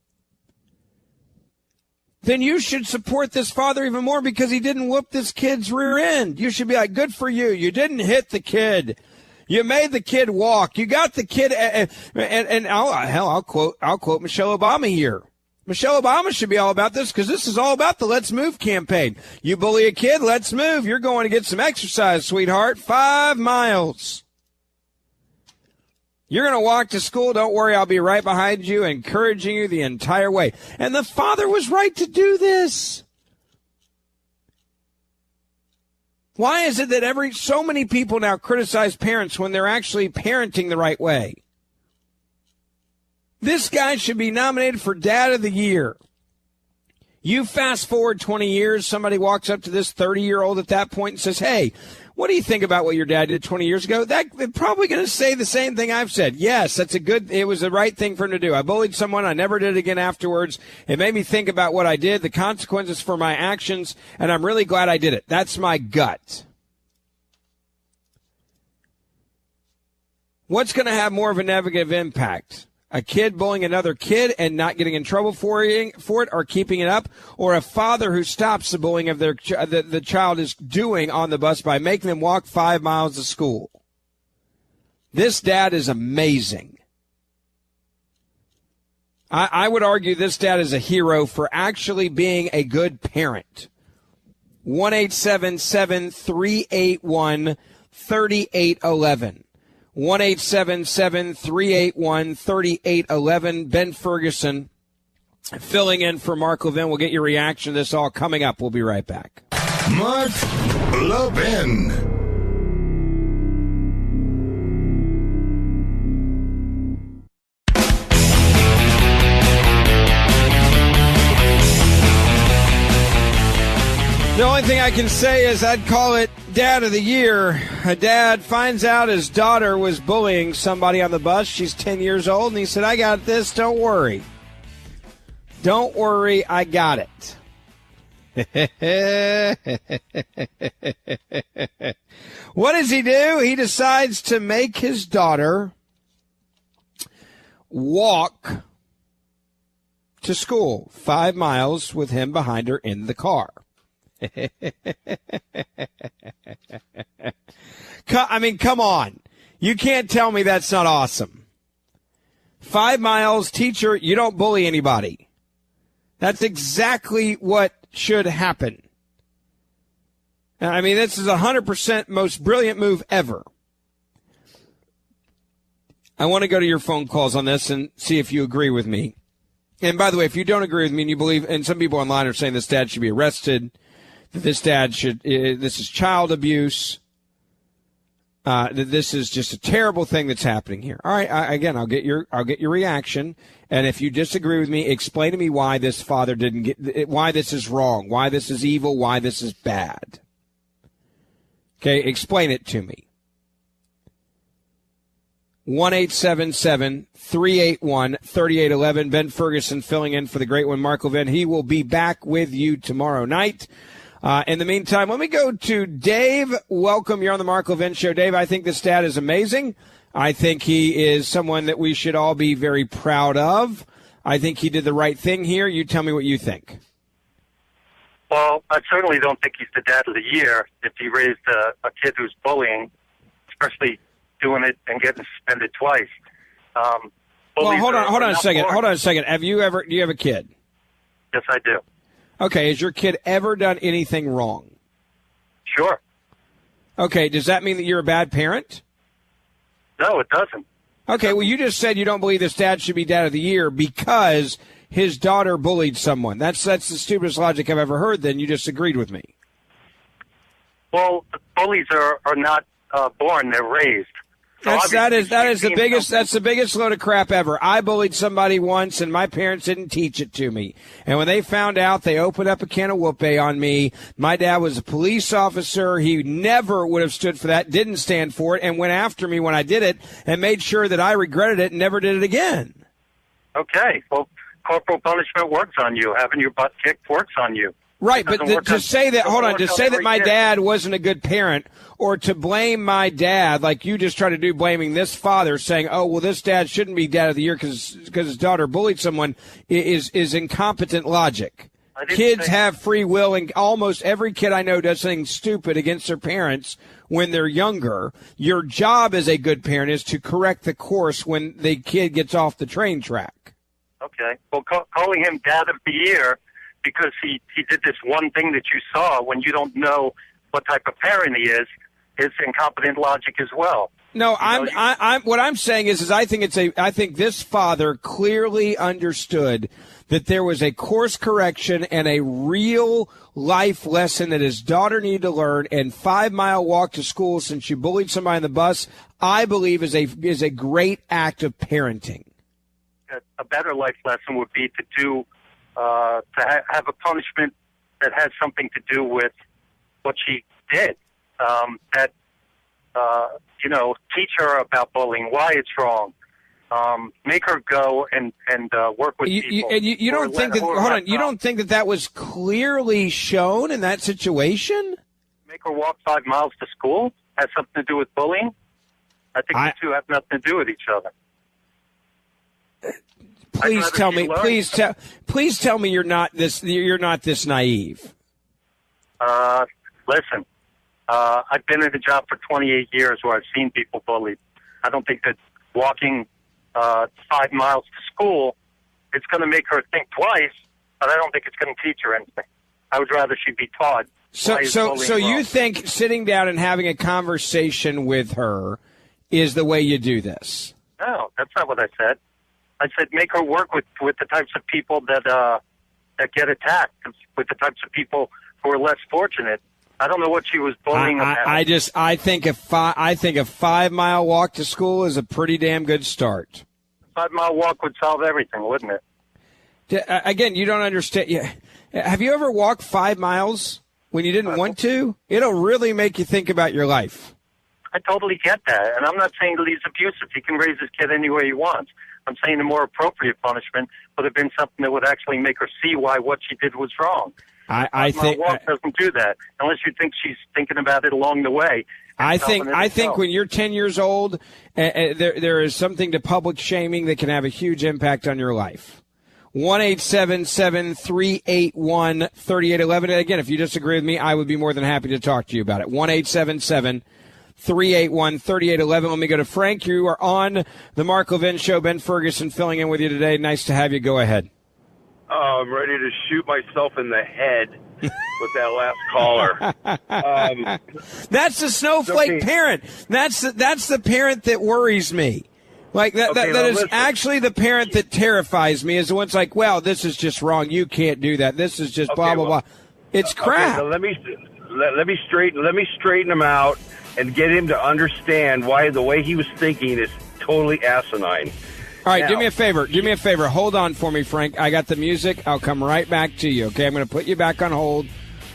Then you should support this father even more because he didn't whoop this kid's rear end. You should be like, good for you. You didn't hit the kid. You made the kid walk. You got the kid. And I'll quote Michelle Obama here. Michelle Obama should be all about this because this is all about the Let's Move campaign. You bully a kid, let's move. You're going to get some exercise, sweetheart. 5 miles. You're going to walk to school. Don't worry, I'll be right behind you, encouraging you the entire way. And the father was right to do this. Why is it that so many people now criticize parents when they're actually parenting the right way? This guy should be nominated for Dad of the Year. You fast forward 20 years, somebody walks up to this 30-year-old at that point and says, hey, what do you think about what your dad did 20 years ago? They're probably going to say the same thing I've said. Yes, it was the right thing for him to do. I bullied someone. I never did it again afterwards. It made me think about what I did, the consequences for my actions, and I'm really glad I did it. That's my gut. What's going to have more of a negative impact? A kid bullying another kid and not getting in trouble for it or keeping it up, or a father who stops the bullying of the child is doing on the bus by making them walk 5 miles to school. This dad is amazing. I would argue this dad is a hero for actually being a good parent. 1-877-381-3811. 1-877-381-3811. Ben Ferguson filling in for Mark Levin. We'll get your reaction to this all coming up. We'll be right back. Mark Levin. The only thing I can say is I'd call it Dad of the Year. A dad finds out his daughter was bullying somebody on the bus. She's 10 years old, and he said, I got this. Don't worry. Don't worry. I got it. What does he do? He decides to make his daughter walk to school 5 miles with him behind her in the car. I mean, come on. You can't tell me that's not awesome. 5 miles, teacher, you don't bully anybody. That's exactly what should happen. I mean, this is 100% most brilliant move ever. I want to go to your phone calls on this and see if you agree with me. And by the way, if you don't agree with me and you believe, and some people online are saying this dad should be arrested, that this dad should, this is child abuse, that this is just a terrible thing that's happening here. All right, again, I'll get your reaction. And if you disagree with me, explain to me why this father didn't get, why this is wrong, why this is evil, why this is bad. Okay, explain it to me. 1-877-381-3811. Ben Ferguson filling in for the great one, Mark Levin. He will be back with you tomorrow night. In the meantime, let me go to Dave. Welcome. You're on the Mark Levin Show. Dave, I think this dad is amazing. I think he is someone that we should all be very proud of. I think he did the right thing here. You tell me what you think. Well, I certainly don't think he's the dad of the year if he raised a kid who's bullying, especially doing it and getting suspended twice. Well, hold on a second. Hold on a second. Do you have a kid? Yes, I do. Okay. Has your kid ever done anything wrong? Sure. Okay. Does that mean that you're a bad parent? No, it doesn't. Okay. Well, you just said you don't believe this dad should be dad of the year because his daughter bullied someone. That's the stupidest logic I've ever heard. Then you just agreed with me. Well, bullies are not born; they're raised. So That is the biggest load of crap ever. I bullied somebody once, and my parents didn't teach it to me. And when they found out, they opened up a can of whoopee on me. My dad was a police officer. He never would have stood for that, didn't stand for it, and went after me when I did it, and made sure that I regretted it and never did it again. Okay, well, corporal punishment works on you. Having your butt kicked works on you. Right, but to say that my dad wasn't a good parent, or to blame my dad like you just try to do, blaming this father, saying, oh, well, this dad shouldn't be dad of the year because his daughter bullied someone, is incompetent logic. Kids have free will, and almost every kid I know does something stupid against their parents when they're younger. Your job as a good parent is to correct the course when the kid gets off the train track. Okay, well, calling him dad of the year because he did this one thing that you saw when you don't know what type of parent he is incompetent logic as well. No, what I'm saying is I think this father clearly understood that there was a course correction and a real life lesson that his daughter needed to learn, and 5 mile walk to school since you bullied somebody on the bus, I believe is a great act of parenting. A better life lesson would be to have a punishment that has something to do with what she did. Teach her about bullying, why it's wrong. Make her go and work with people. And you don't think that? Hold on, you don't think that was clearly shown in that situation? Make her walk 5 miles to school has something to do with bullying. I think the two have nothing to do with each other. Please tell me you're not this naive. Listen, I've been in the job for 28 years where I've seen people bullied. I don't think that walking 5 miles to school is going to make her think twice, but I don't think it's going to teach her anything. I would rather she be taught. So you think sitting down and having a conversation with her is the way you do this? No, that's not what I said. I said make her work with the types of people that get attacked, with the types of people who are less fortunate. I don't know what she was bullying about. I think a 5 mile walk to school is a pretty damn good start. 5 mile walk would solve everything, wouldn't it? Again, you don't understand. Have you ever walked 5 miles when you didn't want to? It'll really make you think about your life. I totally get that, and I'm not saying that he's abusive. He can raise his kid any way he wants. I'm saying the more appropriate punishment would have been something that would actually make her see why what she did was wrong. I think walk doesn't do that unless you think she's thinking about it along the way. I think when you're 10 years old, there is something to public shaming that can have a huge impact on your life. 1-877-381-3811. And again, if you disagree with me, I would be more than happy to talk to you about it. 1-877-381-3811. 381-3811. Let me go to Frank. You are on the Mark Levin Show. Ben Ferguson filling in with you today. Nice to have you. Go ahead. I'm ready to shoot myself in the head with that last caller. That's the snowflake parent. That's the parent that worries me. Like that is listen. Actually the parent that terrifies me is the one's like, well, this is just wrong. You can't do that. This is just blah blah blah. It's crap. So let me straighten him out and get him to understand why the way he was thinking is totally asinine. All right, do me a favor. Hold on for me, Frank. I got the music. I'll come right back to you. Okay, I'm going to put you back on hold.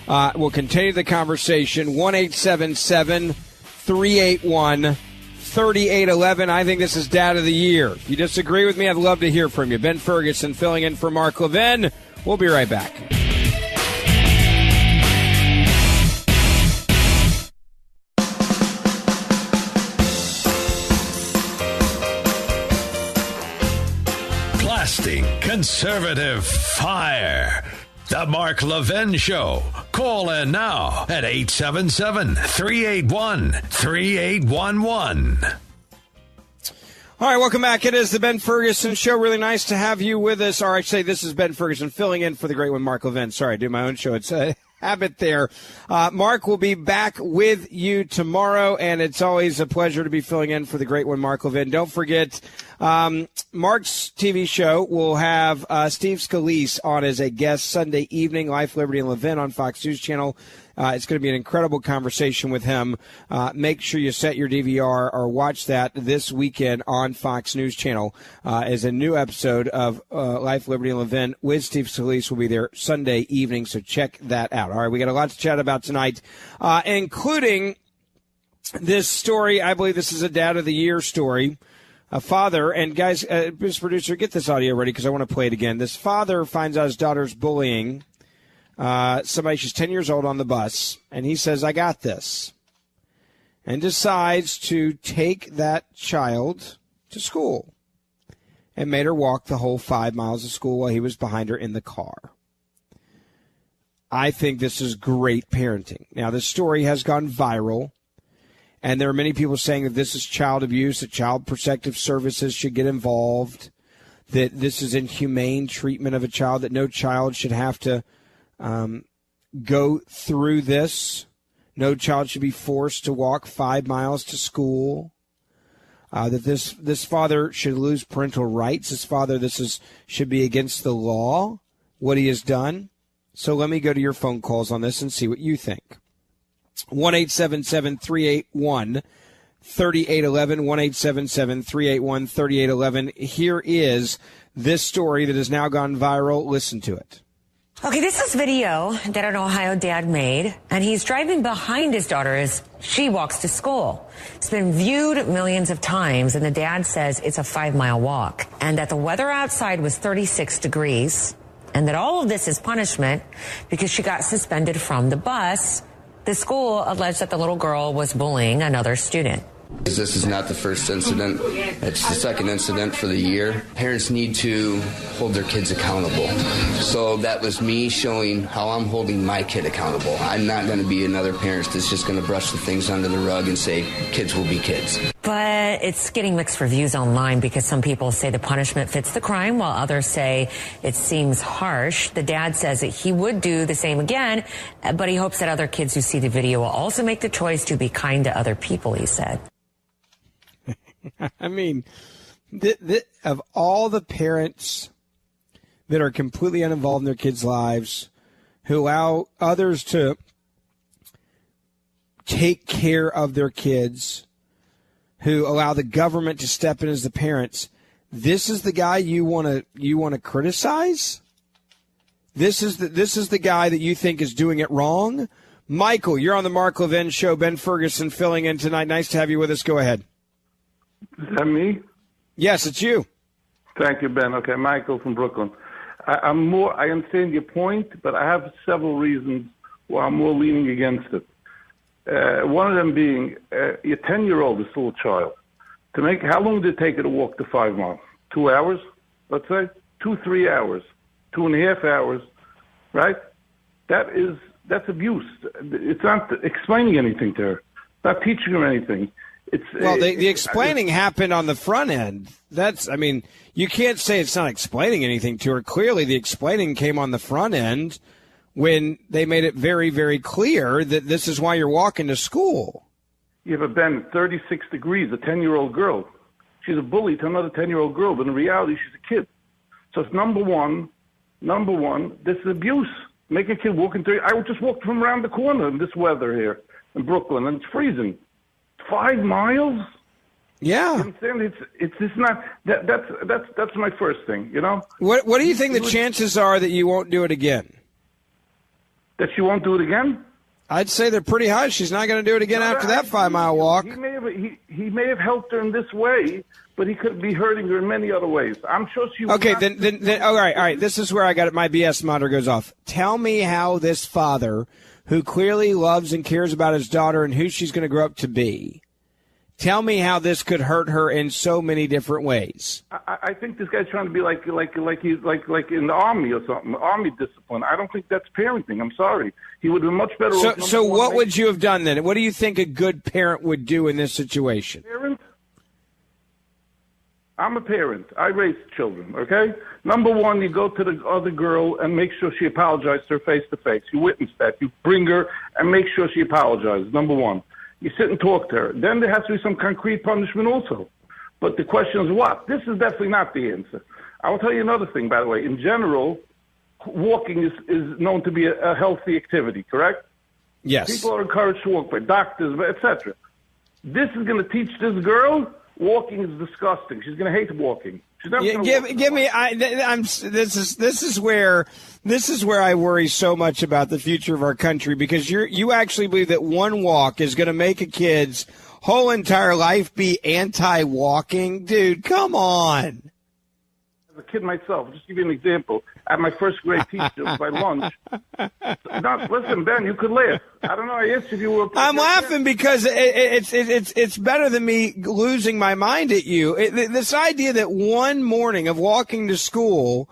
We'll continue the conversation. 1-877-381-3811. I think this is Dad of the Year. If you disagree with me, I'd love to hear from you. Ben Ferguson filling in for Mark Levin. We'll be right back. Conservative fire. The Mark Levin Show. Call in now at 877-381-3811. All right, welcome back. It is the Ben Ferguson Show. Really nice to have you with us. Or I say this is Ben Ferguson filling in for the great one, Mark Levin. Sorry, I do my own show. It's a habit there. Mark will be back with you tomorrow, and it's always a pleasure to be filling in for the great one, Mark Levin. Don't forget, Mark's TV show will have Steve Scalise on as a guest Sunday evening, Life, Liberty, and Levin on Fox News Channel. It's going to be an incredible conversation with him. Make sure you set your DVR or watch that this weekend on Fox News Channel as a new episode of Life, Liberty, and Levin with Steve Scalise will be there Sunday evening, so check that out. All right, we got a lot to chat about tonight, including this story. I believe this is a Dad of the Year story. A father, and guys, Mr. Producer, get this audio ready because I want to play it again. This father finds out his daughter's bullying somebody, she's 10 years old, on the bus, and he says, I got this, and decides to take that child to school and made her walk the whole 5 miles of school while he was behind her in the car. I think this is great parenting. Now, this story has gone viral, and there are many people saying that this is child abuse, that Child Protective Services should get involved, that this is inhumane treatment of a child, that no child should have to go through this. No child should be forced to walk 5 miles to school. That this father should lose parental rights. This should be against the law, what he has done. So let me go to your phone calls on this and see what you think. 1-877-381-3811, 1-877-381-3811. Here is this story that has now gone viral. Listen to it. Okay, this is video that an Ohio dad made, and he's driving behind his daughter as she walks to school. It's been viewed millions of times, and the dad says it's a 5-mile walk, and that the weather outside was 36 degrees, and that all of this is punishment because she got suspended from the bus. The school alleged that the little girl was bullying another student. This is not the first incident. It's the second incident for the year. Parents need to hold their kids accountable. So that was me showing how I'm holding my kid accountable. I'm not going to be another parent that's just going to brush the things under the rug and say kids will be kids. But it's getting mixed reviews online because some people say the punishment fits the crime while others say it seems harsh. The dad says that he would do the same again, but he hopes that other kids who see the video will also make the choice to be kind to other people, he said. I mean, of all the parents that are completely uninvolved in their kids' lives, who allow others to take care of their kids, who allow the government to step in as the parents, this is the guy you want to criticize? This is the guy that you think is doing it wrong? Michael, you're on the Mark Levin Show. Ben Ferguson filling in tonight. Nice to have you with us. Go ahead. Is that me? Yes, it's you. Thank you, Ben. Okay, Michael from Brooklyn. I understand your point, but I have several reasons why I'm more leaning against it. One of them being, your 10-year-old is still a child. How long did it take her to walk the 5 miles? 2 hours, let's say? 2-3 hours, 2.5 hours, right? That's abuse. It's not explaining anything to her. not teaching her anything. The explaining happened on the front end. You can't say it's not explaining anything to her. Clearly, the explaining came on the front end when they made it very, very clear that this is why you're walking to school. You have a Ben, 36 degrees, a 10-year-old girl. She's a bully to another 10-year-old girl, but in reality, she's a kid. So it's number one, this is abuse. Make a kid walk in 30. I just walked from around the corner in this weather here in Brooklyn, and it's freezing. 5 miles? Yeah. You understand? It's just not. That's my first thing. You know. What do you think the chances are that you won't do it again? That she won't do it again? I'd say they're pretty high. She's not going to do it again after that 5-mile walk. He may have helped her in this way, but he could be hurting her in many other ways. I'm sure she. Okay, then. All right. This is where I got it. My BS monitor goes off. Tell me how this father, who clearly loves and cares about his daughter and who she's going to grow up to be, tell me how this could hurt her in so many different ways. I think this guy's trying to be like he's like in the army or something, army discipline. I don't think that's parenting. I'm sorry. He would have been much better. So what would you have done then? What do you think a good parent would do in this situation? Parent? I'm a parent. I raise children, okay? Number one, you go to the other girl and make sure she apologizes to her face to face. You witness that. You bring her and make sure she apologizes, number one. You sit and talk to her. Then there has to be some concrete punishment also. But the question is what? This is definitely not the answer. I will tell you another thing, by the way. In general, walking is known to be a healthy activity, correct? Yes. People are encouraged to walk by doctors, etc. This is going to teach this girl walking is disgusting. She's going to hate walking. She's never going to walk. Give me. This is where I worry so much about the future of our country, because you actually believe that one walk is going to make a kid's whole entire life be anti-walking, dude. Come on. As a kid myself, just to give you an example, at my first grade teacher by lunch. Listen, Ben, you could laugh. I don't know. I asked if you were. I'm laughing because it's better than me losing my mind at you. This idea that one morning of walking to school,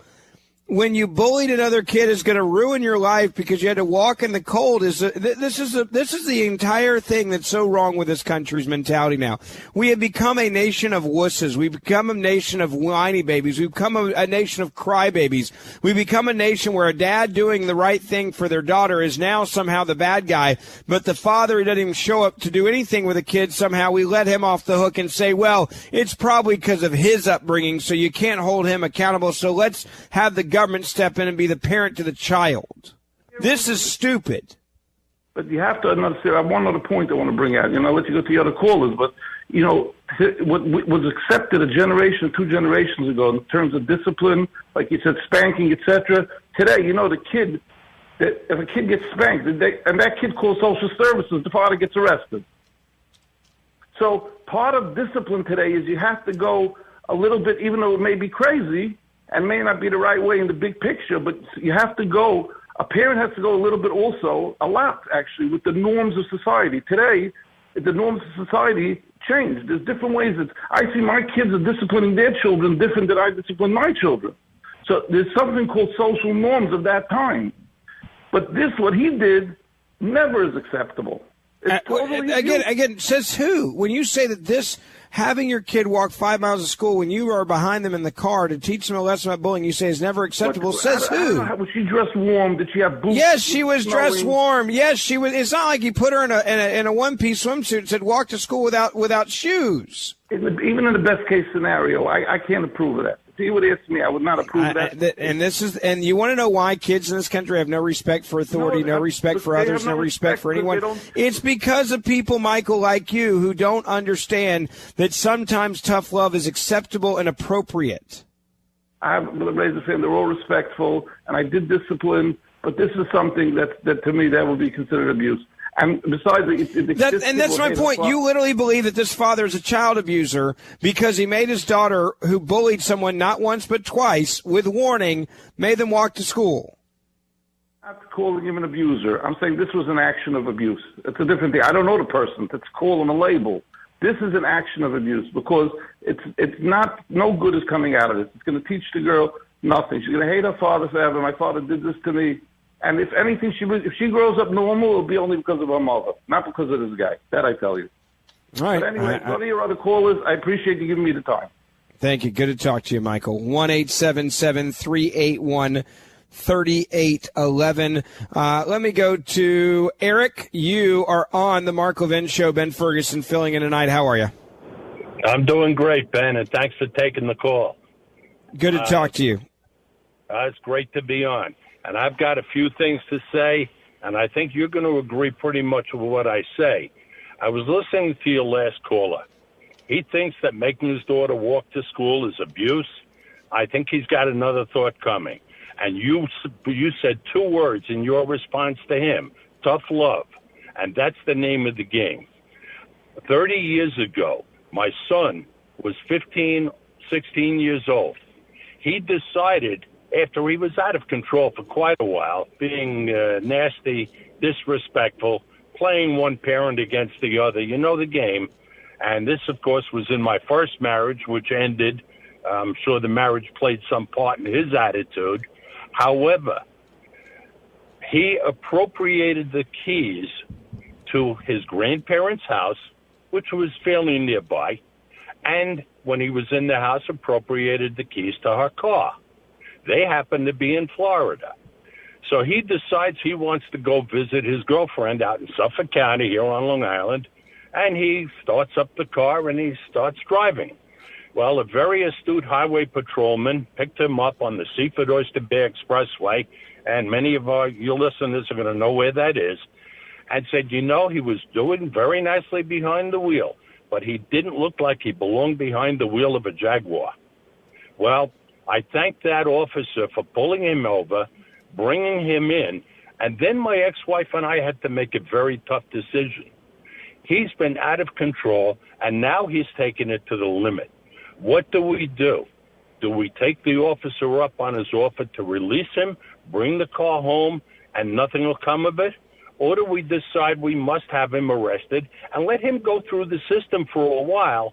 when you bullied another kid, is going to ruin your life because you had to walk in the cold. This is the entire thing that's so wrong with this country's mentality now. We have become a nation of wusses. We've become a nation of whiny babies. We've become a nation of crybabies. We've become a nation where a dad doing the right thing for their daughter is now somehow the bad guy, but the father who doesn't even show up to do anything with a kid, somehow we let him off the hook and say, well, it's probably because of his upbringing, so you can't hold him accountable, so let's have the government step in and be the parent to the child. This is stupid. But you have to understand, one other point I want to bring out. I'll let you go to the other callers, but, what was accepted a generation, 2 generations ago in terms of discipline, like you said, spanking, etc. Today, the kid, if a kid gets spanked, and that kid calls social services, the father gets arrested. So part of discipline today is you have to go a little bit, even though it may be crazy, and may not be the right way in the big picture, but you have to go, a parent has to go a little bit also, a lot actually, with the norms of society. Today, the norms of society change. There's different ways I see my kids are disciplining their children different than I discipline my children. So there's something called social norms of that time. But what he did, never is acceptable. It's totally again, says who? When you say that having your kid walk 5 miles to school when you are behind them in the car to teach them a lesson about bullying, you say is never acceptable. Says who? Was she dressed warm? Did she have boots? Yes, she was dressed warm. Yes, she was. It's not like he put her in a one-piece swimsuit and said walk to school without shoes. Even in the best case scenario, I can't approve of that. If he would ask me, I would not approve of that. And you want to know why kids in this country have no respect for authority, no respect for others, no respect for anyone? It's because of people, Michael, like you, who don't understand that sometimes tough love is acceptable and appropriate. I've been raised the same. They're all respectful, and I did discipline, but this is something that to me, that would be considered abuse. And besides, that's my point. You literally believe that this father is a child abuser because he made his daughter, who bullied someone not once but twice, with warning, made them walk to school. I'm not calling him an abuser. I'm saying this was an action of abuse. It's a different thing. I don't know the person. Let's call him a label. This is an action of abuse because it's not, no good is coming out of this. It's going to teach the girl nothing. She's going to hate her father forever. My father did this to me. And if anything, if she grows up normal, it'll be only because of her mother, not because of this guy. That I tell you. All right. But anyway, one of your other callers, I appreciate you giving me the time. Thank you. Good to talk to you, Michael. 1-877-381-3811. Let me go to Eric. You are on the Mark Levin Show. Ben Ferguson filling in tonight. How are you? I'm doing great, Ben, and thanks for taking the call. Good to talk to you. It's great to be on. And I've got a few things to say, and I think you're going to agree pretty much with what I say. I was listening to your last caller. He thinks that making his daughter walk to school is abuse. I think he's got another thought coming. And you said two words in your response to him, tough love. And that's the name of the game. 30 years ago, my son was 15, 16 years old. He decided, after he was out of control for quite a while, being nasty, disrespectful, playing one parent against the other, you know the game. And this, of course, was in my first marriage, which ended. I'm sure the marriage played some part in his attitude. However, he appropriated the keys to his grandparents' house, which was fairly nearby, and when he was in the house, appropriated the keys to her car. They happened to be in Florida. So he decides he wants to go visit his girlfriend out in Suffolk County here on Long Island, and he starts up the car and he starts driving. Well, a very astute highway patrolman picked him up on the Seaford Oyster Bay Expressway, and many of your listeners are going to know where that is, and said, he was doing very nicely behind the wheel, but he didn't look like he belonged behind the wheel of a Jaguar. Well, I thank that officer for pulling him over, bringing him in, and then my ex-wife and I had to make a very tough decision. He's been out of control, and now he's taken it to the limit. What do? Do we take the officer up on his offer to release him, bring the car home, and nothing will come of it? Or do we decide we must have him arrested and let him go through the system for a while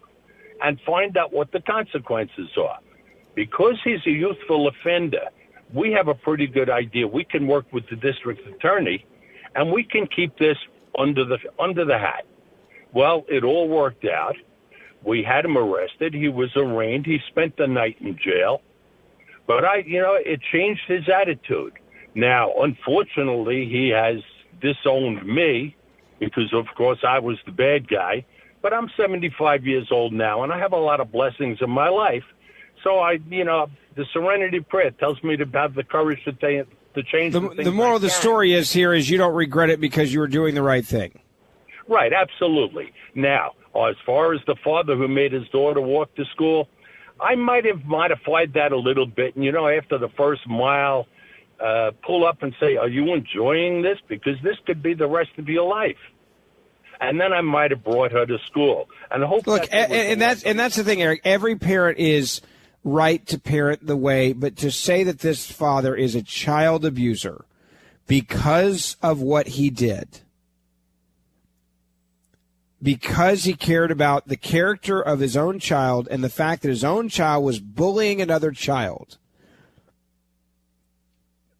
and find out what the consequences are? Because he's a youthful offender, we have a pretty good idea. We can work with the district attorney, and we can keep this under the hat. Well, it all worked out. We had him arrested. He was arraigned. He spent the night in jail. But it changed his attitude. Now, unfortunately, he has disowned me because, of course, I was the bad guy. But I'm 75 years old now, and I have a lot of blessings in my life. So the Serenity Prayer tells me to have the courage to change the moral of the story is you don't regret it because you were doing the right thing. Right, absolutely. Now, as far as the father who made his daughter walk to school, I might have modified that a little bit. And, after the first mile, pull up and say, are you enjoying this? Because this could be the rest of your life. And then I might have brought her to school. And hope. Look, that's the thing, Eric. Every parent is right to parent the way, but to say that this father is a child abuser because of what he did, because he cared about the character of his own child and the fact that his own child was bullying another child,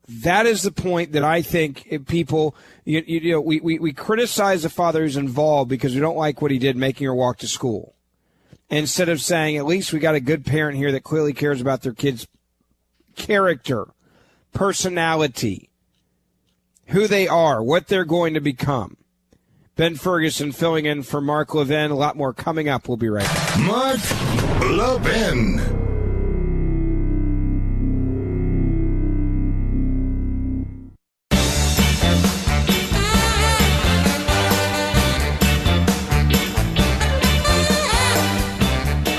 that is the point that I think people, we criticize the father who's involved because we don't like what he did making her walk to school. Instead of saying, at least we got a good parent here that clearly cares about their kid's character, personality, who they are, what they're going to become. Ben Ferguson filling in for Mark Levin. A lot more coming up. We'll be right back. Mark Levin.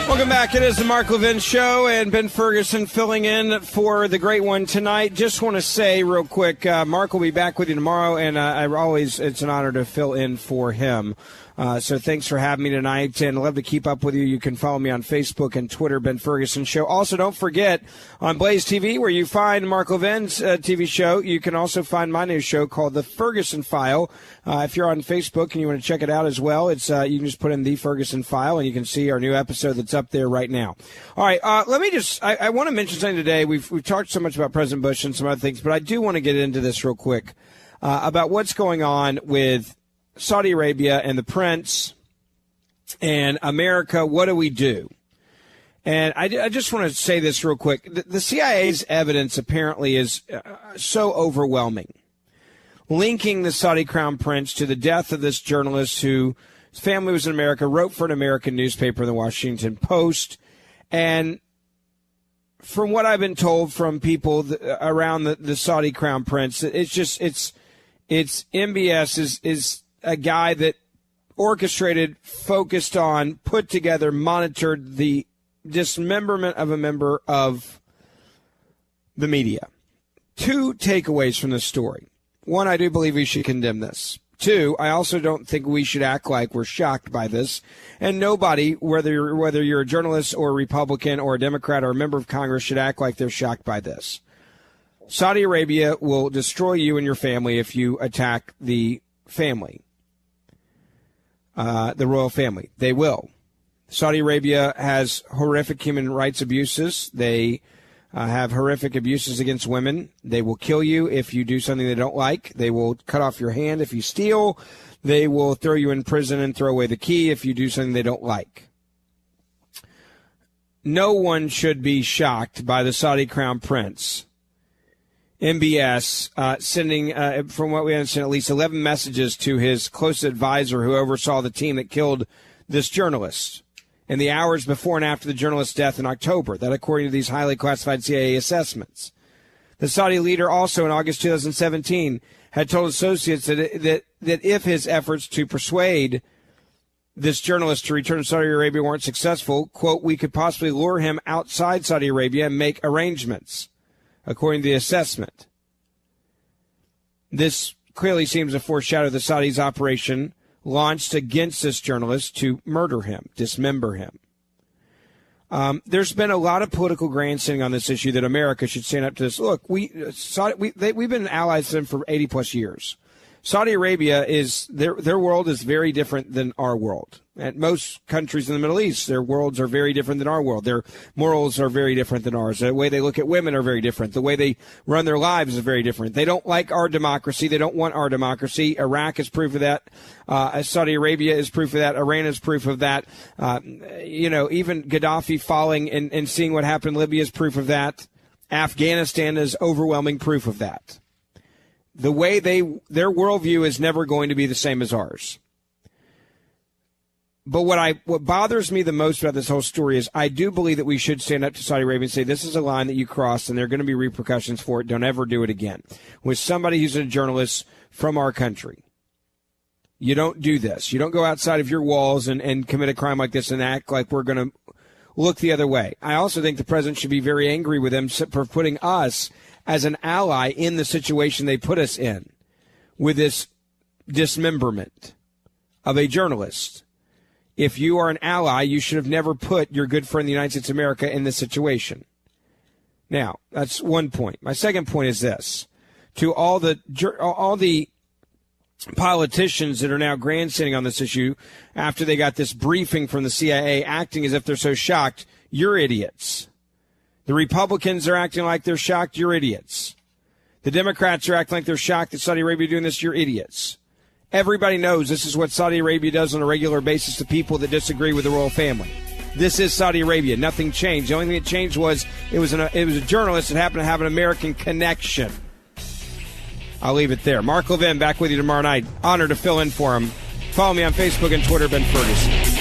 Welcome back. It is the Mark Levin Show, and Ben Ferguson filling in for the great one tonight. Just want to say real quick, Mark will be back with you tomorrow, and it's an honor to fill in for him. So thanks for having me tonight, and I'd love to keep up with you. You can follow me on Facebook and Twitter, Ben Ferguson Show. Also, don't forget, on Blaze TV, where you find Mark Levin's TV show, you can also find my new show called The Ferguson File. If you're on Facebook and you want to check it out as well, it's you can just put in The Ferguson File, and you can see our new episode that's up there right now. All right, let me just, I want to mention something today. We've talked so much about President Bush and some other things, but I do want to get into this real quick about what's going on with Saudi Arabia and the Prince and America. What do we do? And I just want to say this real quick. The CIA's evidence apparently is so overwhelming, linking the Saudi Crown Prince to the death of this journalist whose family was in America, wrote for an American newspaper, the Washington Post. And from what I've been told from people around the Saudi Crown Prince, it's MBS is a guy that orchestrated, focused on, put together, monitored the dismemberment of a member of the media. Two takeaways from this story. One, I do believe we should condemn this. Two, I also don't think we should act like we're shocked by this. And nobody, whether you're a journalist or a Republican or a Democrat or a member of Congress, should act like they're shocked by this. Saudi Arabia will destroy you and your family if you attack the family, the royal family. They will. Saudi Arabia has horrific human rights abuses. They have horrific abuses against women. They will kill you if you do something they don't like. They will cut off your hand if you steal. They will throw you in prison and throw away the key if you do something they don't like. No one should be shocked by the Saudi Crown Prince, MBS, sending, from what we understand, at least 11 messages to his close advisor who oversaw the team that killed this journalist in the hours before and after the journalist's death in October. That according to these highly classified CIA assessments. The Saudi leader also in August 2017 had told associates that if his efforts to persuade this journalist to return to Saudi Arabia weren't successful, quote, we could possibly lure him outside Saudi Arabia and make arrangements, according to the assessment. This clearly seems to foreshadow the Saudis' operation launched against this journalist to murder him, dismember him. There's been a lot of political grandstanding on this issue that America should stand up to this. Look, we've been allies to them for 80 plus years. Saudi Arabia is their world is very different than our world. And most countries in the Middle East, their worlds are very different than our world. Their morals are very different than ours. The way they look at women are very different. The way they run their lives is very different. They don't like our democracy. They don't want our democracy. Iraq is proof of that. Saudi Arabia is proof of that. Iran is proof of that. Even Gaddafi falling and seeing what happened in Libya is proof of that. Afghanistan is overwhelming proof of that. The way their worldview is never going to be the same as ours. But what bothers me the most about this whole story is I do believe that we should stand up to Saudi Arabia and say, this is a line that you crossed and there are going to be repercussions for it. Don't ever do it again. With somebody who's a journalist from our country. You don't do this. You don't go outside of your walls and commit a crime like this and act like we're going to look the other way. I also think the president should be very angry with them for putting us as an ally in the situation they put us in with this dismemberment of a journalist. If you are an ally, you should have never put your good friend, the United States of America, in this situation. Now, that's one point. My second point is this. To all the politicians that are now grandstanding on this issue after they got this briefing from the CIA acting as if they're so shocked, you're idiots. The Republicans are acting like they're shocked, you're idiots. The Democrats are acting like they're shocked that Saudi Arabia doing this, you're idiots. Everybody knows this is what Saudi Arabia does on a regular basis to people that disagree with the royal family. This is Saudi Arabia. Nothing changed. The only thing that changed was it was a journalist that happened to have an American connection. I'll leave it there. Mark Levin back with you tomorrow night. Honored to fill in for him. Follow me on Facebook and Twitter, Ben Ferguson.